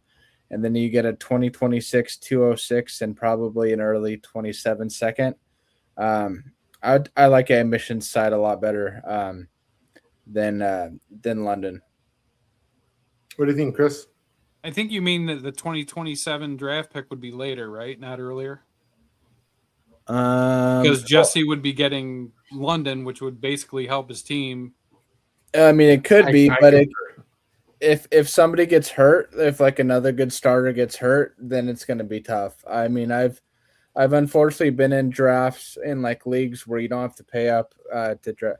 then you get a 2026 206 and probably an early 27 second. I like Ambition's side a lot better than London. What do you think, Chris? I think you mean that the 2027 draft pick would be later, right? Not earlier? Because Jesse would be getting London, which would basically help his team. I mean, it could be, but if somebody gets hurt, if like another good starter gets hurt, then it's going to be tough. I mean, I've unfortunately been in drafts in like leagues where you don't have to pay up to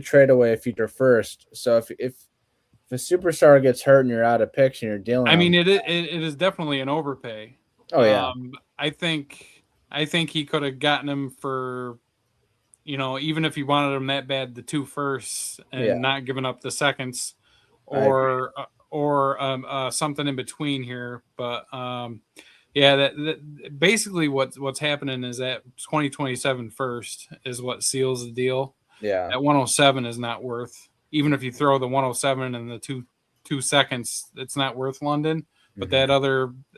trade away a future first. So if a superstar gets hurt and you're out of picks and you're dealing, I mean, it is definitely an overpay. Oh yeah, I think he could have gotten him for, even if he wanted him that bad, the 2 firsts and not giving up the seconds, or something in between here. But that basically what's happening is that 2027 first is what seals the deal. Yeah, that 107 is not worth. Even if you throw the 107 and the two seconds, it's not worth London. But that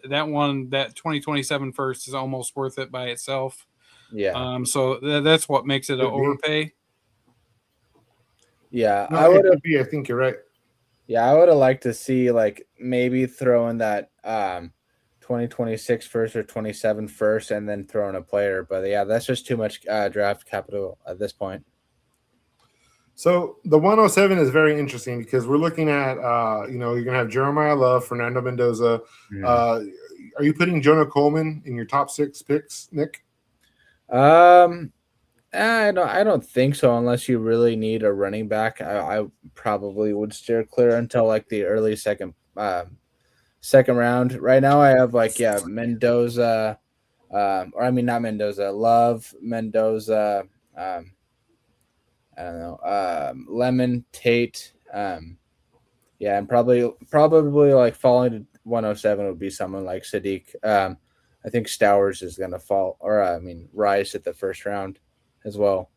2027 first is almost worth it by itself. Yeah. So that's what makes it an overpay. Yeah, no, I think you're right. Yeah, I would have liked to see like maybe throwing that 2026 first or 27 first and then throwing a player. But yeah, that's just too much draft capital at this point. So the 107 is very interesting because we're looking at, you're going to have Jeremiah Love, Fernando Mendoza. Are you putting Jonah Coleman in your top 6 picks, Nick? I don't think so unless you really need a running back. I probably would steer clear until like the early second round. Right now I have Mendoza, not Mendoza, Love, Mendoza, I don't know, Lemon, Tate, and probably like falling to 107 would be someone like Sadiq. I think Stowers is going to fall, rise at the first round as well.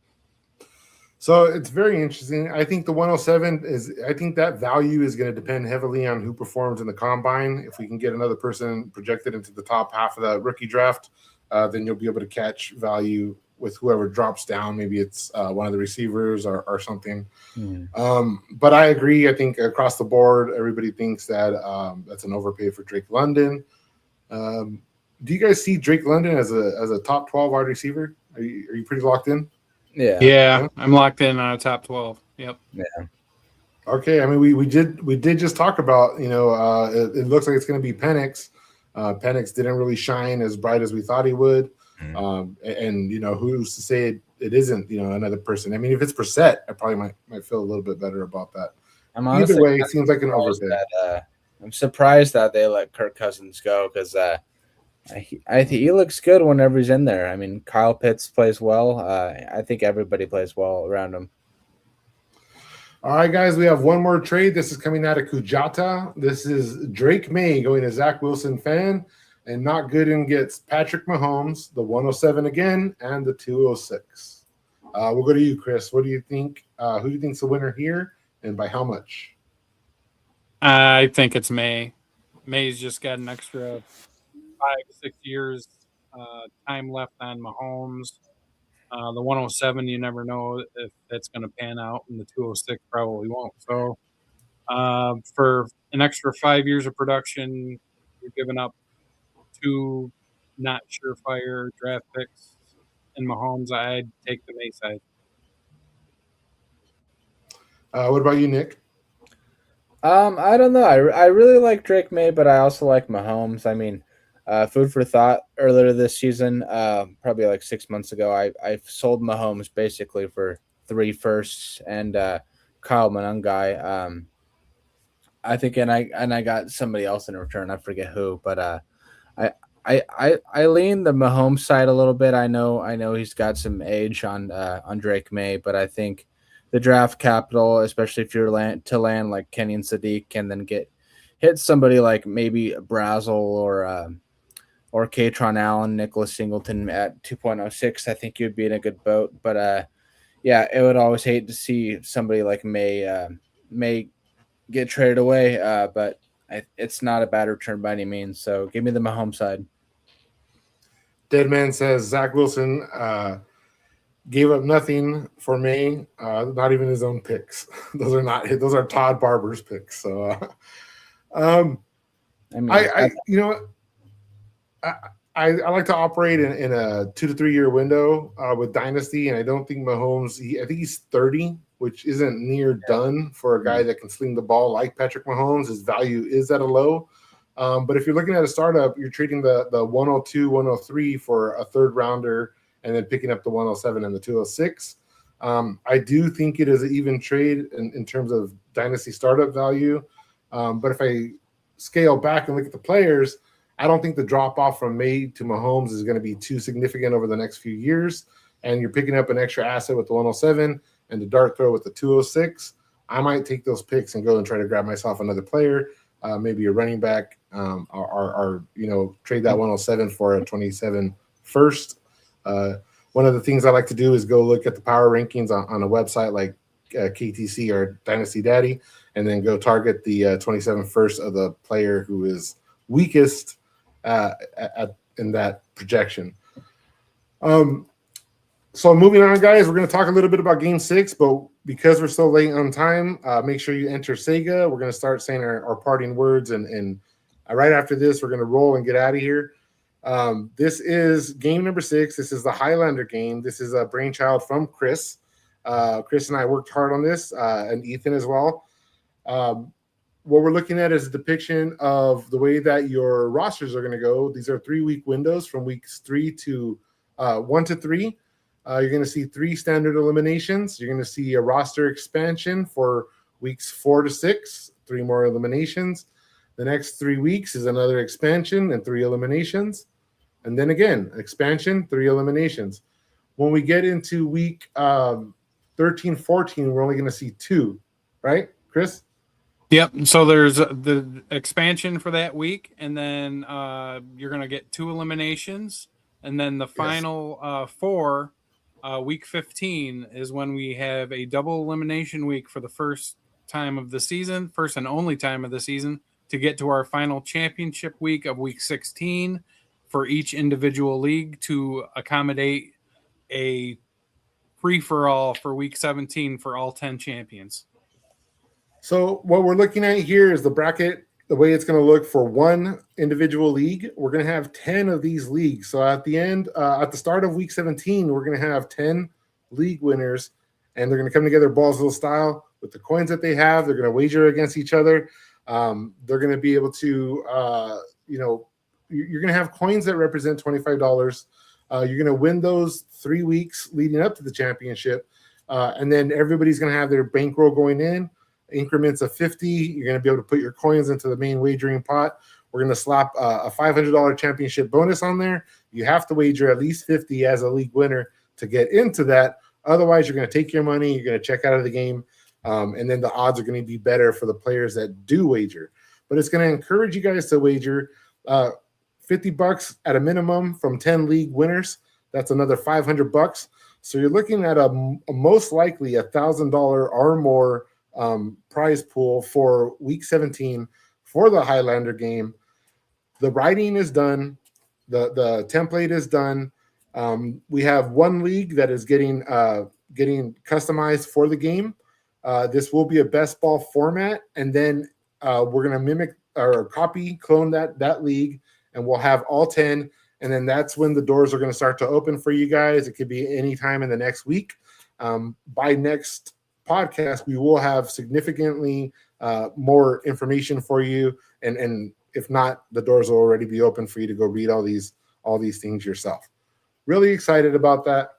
So it's very interesting. I think the 107 I think that value is going to depend heavily on who performs in the combine. If we can get another person projected into the top half of the rookie draft, then you'll be able to catch value with whoever drops down. Maybe it's one of the receivers or something. But I agree. I think across the board, everybody thinks that that's an overpay for Drake London. Do you guys see Drake London as a top 12 wide receiver Are you pretty locked in? Yeah, I'm locked in on a top 12. Yep. Yeah. Okay, I mean we did just talk about it looks like it's going to be Penix. Penix didn't really shine as bright as we thought he would, and who's to say it isn't another person? I mean, if it's Brissett, I probably might feel a little bit better about that. Either way, it seems like an overpay. I'm surprised that they let Kirk Cousins go because I think he looks good whenever he's in there. I mean, Kyle Pitts plays well. I think everybody plays well around him. All right, guys, we have one more trade. This is coming out of Kujata. This is Drake May going to Zach Wilson fan, and Not Gooden gets Patrick Mahomes, the 107 again, and the 206. We'll go to you, Chris. What do you think? Who do you think's the winner here, and by how much? I think it's May. May's just got an extra 5-6 years time left on Mahomes. The 107, you never know if that's going to pan out, and the 206 probably won't. So for an extra 5 years of production, you're giving up 2 not surefire draft picks in Mahomes. I'd take the May side. What about you, Nick? I don't know. I really like Drake May, but I also like Mahomes. I mean, food for thought earlier this season, probably like 6 months ago, I sold Mahomes basically for 3 firsts and Kyle Monangai. I think, and I got somebody else in return. I forget who, but I lean the Mahomes side a little bit. I know he's got some age on Drake May, but I think the draft capital, especially if you're to land like Kenny and Sadiq, and then hit somebody like maybe Brazel or Katron Allen, Nicholas Singleton at 2.06, I think you'd be in a good boat. But yeah, it would always hate to see somebody like May get traded away, but it's not a bad return by any means. So give me the Mahomes side. Deadman says Zach Wilson gave up nothing for May, not even his own picks. Those are Todd Barber's picks. So, I like to operate in a 2 to 3 year window with Dynasty, and I don't think Mahomes. I think he's 30, which isn't near done for a guy that can sling the ball like Patrick Mahomes. His value is at a low. But if you're looking at a startup, you're trading the 102, 103 for a third rounder, and then picking up the 107 and the 206. I do think it is an even trade in terms of dynasty startup value. But if I scale back and look at the players, I don't think the drop off from May to Mahomes is going to be too significant over the next few years. And you're picking up an extra asset with the 107 and the dart throw with the 206. I might take those picks and go and try to grab myself another player, maybe a running back, or trade that 107 for a 27 first. One of the things I like to do is go look at the power rankings on a website like KTC or Dynasty Daddy, and then go target the 27 first of the player who is weakest in that projection. So moving on, guys, we're going to talk a little bit about Game 6, but because we're so late on time, make sure you enter Sega. We're going to start saying our parting words, and right after this, we're going to roll and get out of here. This is game number 6. This is the Highlander game. This is a brainchild from Chris. Chris and I worked hard on this, and Ethan as well. What we're looking at is a depiction of the way that your rosters are going to go. These are 3-week windows from weeks 1 to 3. You're going to see 3 standard eliminations. You're going to see a roster expansion for weeks 4 to 6, 3 more eliminations. The next 3 weeks is another expansion and 3 eliminations. And then again, expansion, 3 eliminations. When we get into week 13, 14, we're only going to see 2, right, Chris? Yep. So there's the expansion for that week, and then you're going to get 2 eliminations. And then the final 4, week 15, is when we have a double elimination week for the first time of the season, first and only time of the season, to get to our final championship week of week 16 for each individual league to accommodate a free-for-all for week 17 for all 10 champions. So what we're looking at here is the bracket the way it's going to look for one individual league, we're going to have 10 of these leagues. So at the end, at the start of week 17, we're going to have 10 league winners, and they're going to come together Ballsville style with the coins that they have. They're going to wager against each other. They're going to be able to, you're going to have coins that represent $25. You're going to win those 3 weeks leading up to the championship. And then everybody's going to have their bankroll going in. Increments of 50. You're going to be able to put your coins into the main wagering pot. We're going to slap a $500 championship bonus on there. You have to wager at least 50 as a league winner to get into that. Otherwise, you're going to take your money. You're going to check out of the game. And then the odds are going to be better for the players that do wager. But it's going to encourage you guys to wager $50 at a minimum from 10 league winners. That's another $500. So you're looking at a most likely $1,000 or more prize pool for week 17 for the Highlander game. The writing is done. The template is done. We have one league that is getting customized for the game. This will be a best ball format, and then we're going to mimic or clone that league, and we'll have all 10. And then that's when the doors are going to start to open for you guys. It could be any time in the next week. By next podcast, we will have significantly more information for you, and if not, the doors will already be open for you to go read all these things yourself. Really excited about that.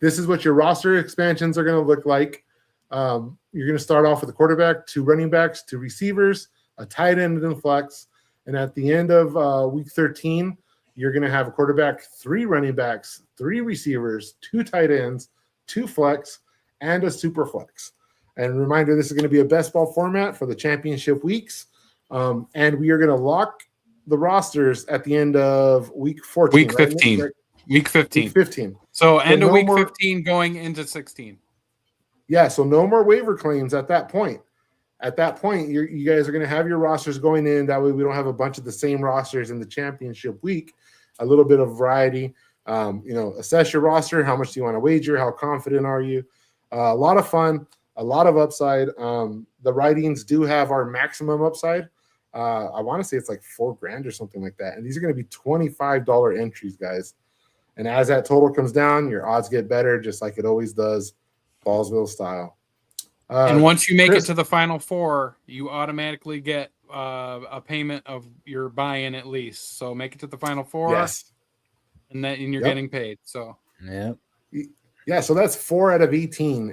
This is what your roster expansions are going to look like. You're going to start off with a quarterback, 2 running backs, 2 receivers, a tight end and flex, and at the end of week 13, you're going to have a quarterback, 3 running backs, 3 receivers, 2 tight ends, 2 flex, and a super flex. And reminder, this is going to be a best ball format for the championship weeks. And we are going to lock the rosters at the end of week 14. Week 15. Right? Week 15. Week 15. So end of no week more, 15 going into 16. Yeah, so no more waiver claims at that point. At that point, you guys are going to have your rosters going in. That way we don't have a bunch of the same rosters in the championship week. A little bit of variety. Assess your roster. How much do you want to wager? How confident are you? A lot of fun, a lot of upside. The writings do have our maximum upside. I want to say it's like $4,000 or something like that. And these are going to be $25 entries, guys. And as that total comes down, your odds get better, just like it always does, Ballsville style. And once you make Chris, it to the final 4, you automatically get a payment of your buy-in at least. So make it to the final 4. Yes. And you're getting paid. So yeah, so that's 4 out of 18.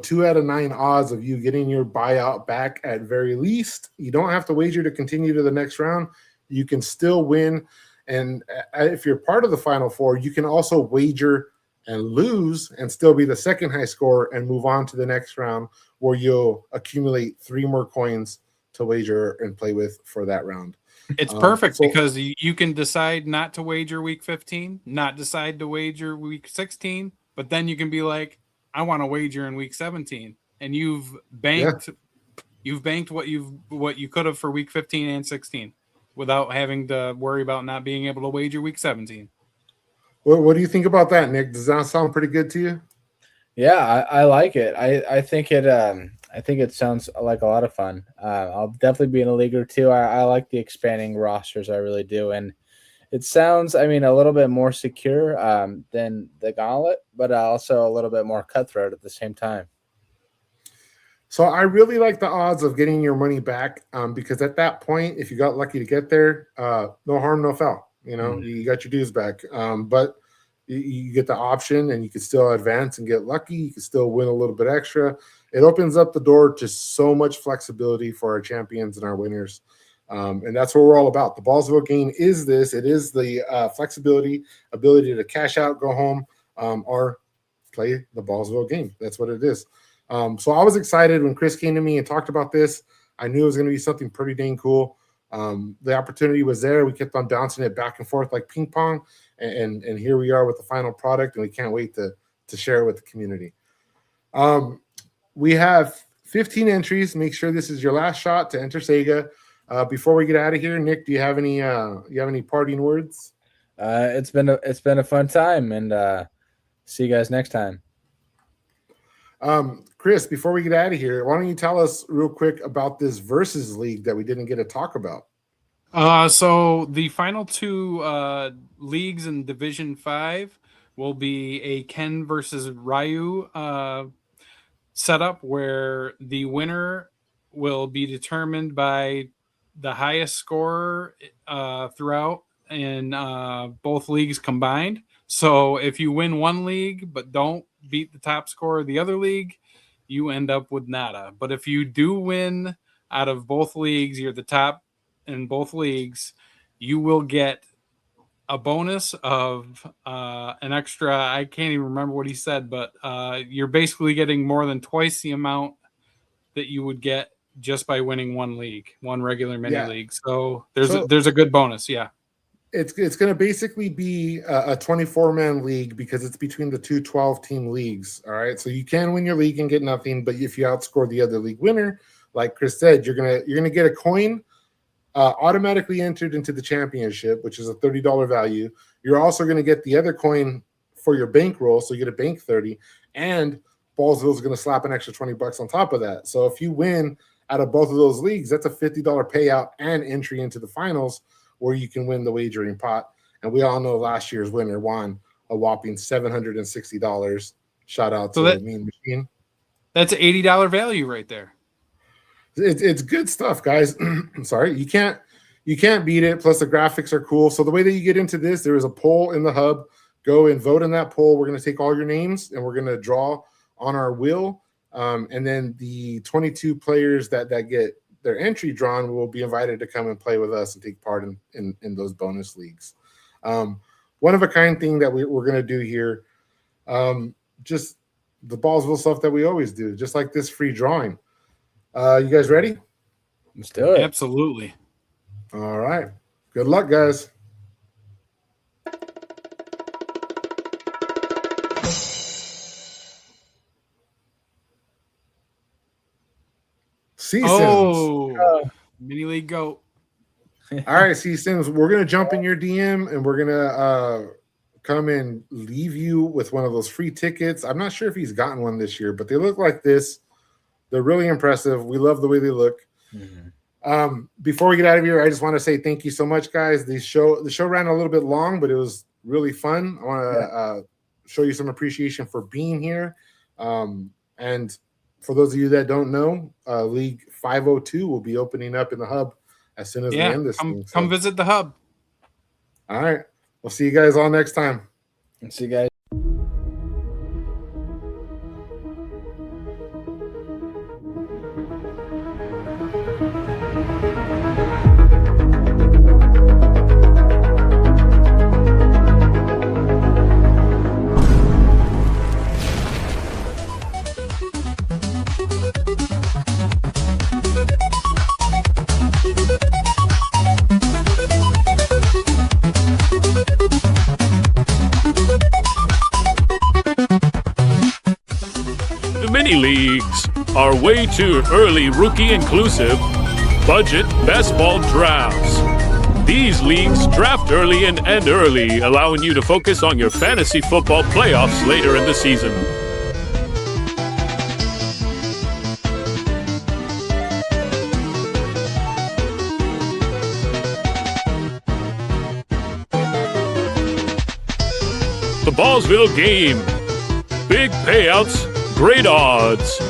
2 out of 9 odds of you getting your buyout back at very least. You don't have to wager to continue to the next round. You can still win. And if you're part of the final 4, you can also wager and lose and still be the second high scorer and move on to the next round, where you'll accumulate 3 more coins to wager and play with for that round. It's perfect because you can decide not to wager week 15, not decide to wager week 16, but then you can be like, I want to wager in week 17, and you've banked what you could have for week 15 and 16 without having to worry about not being able to wager week 17. What do you think about that, Nick? Does that sound pretty good to you? Yeah, I like it. I think it sounds like a lot of fun. I'll definitely be in a league or 2. I like the expanding rosters. I really do. And it sounds, a little bit more secure than the Gauntlet, but also a little bit more cutthroat at the same time. So I really like the odds of getting your money back because at that point, if you got lucky to get there, no harm, no foul. You got your dues back. But you get the option, and you can still advance and get lucky. You can still win a little bit extra. It opens up the door to so much flexibility for our champions and our winners. And that's what we're all about. The Ballsville game is this. It is the flexibility, ability to cash out, go home, or play the Ballsville game. That's what it is. So I was excited when Chris came to me and talked about this. I knew it was going to be something pretty dang cool. The opportunity was there. We kept on bouncing it back and forth like ping pong. And here we are with the final product, and we can't wait to share it with the community. We have 15 entries. Make sure this is your last shot to enter Sega. Before we get out of here, Nick, do you have any parting words? It's been a fun time, and see you guys next time. Chris, before we get out of here, why don't you tell us real quick about this versus league that we didn't get to talk about? So the final two leagues in Division 5 will be a Ken versus Ryu setup where the winner will be determined by the highest scorer throughout in both leagues combined. So if you win one league but don't beat the top scorer of the other league, you end up with nada. But if you do win out of both leagues, you're the top in both leagues, you will get a bonus of an extra, I can't even remember what he said, but you're basically getting more than twice the amount that you would get just by winning one league, one regular mini league. So there's a good bonus. Yeah. It's going to basically be a 24-man league because it's between the two 12-team leagues. All right. So you can win your league and get nothing, but if you outscore the other league winner, like Chris said, you're gonna get a coin automatically entered into the championship, which is a $30 value. You're also going to get the other coin for your bankroll, so you get a bank 30, and Ballsville is going to slap an extra $20 on top of that. So if you win out of both of those leagues, that's a $50 payout and entry into the finals, where you can win the wagering pot. And we all know last year's winner won a whopping $760. Shout out to the Mean Machine. That's an $80 value right there. It's good stuff, guys. I'm sorry, you can't beat it. Plus the graphics are cool. So the way that you get into this, there is a poll in the hub. Go and vote in that poll. We're going to take all your names and we're going to draw on our wheel. And then the 22 players that get their entry drawn will be invited to come and play with us and take part in those bonus leagues. One of a kind thing that we're going to do here, just the Ballsville stuff that we always do, just like this free drawing. You guys ready? Let's do it. Absolutely. All right. Good luck, guys. Mini league goat. All right, C-Sims, we're going to jump in your DM and we're going to come and leave you with one of those free tickets. I'm not sure if he's gotten one this year, but they look like this. They're really impressive. We love the way they look. Mm-hmm. Before we get out of here, I just want to say thank you so much, guys. The show ran a little bit long, but it was really fun. I want to show you some appreciation for being here. And for those of you that don't know, League 502 will be opening up in the hub as soon as we end this thing. Come visit the hub. All right. We'll see you guys all next time. See you guys. Leagues are way too early rookie inclusive budget best ball drafts. These leagues draft early and end early, allowing you to focus on your fantasy football playoffs later in the season. The Ballsville game. Big payouts, great odds.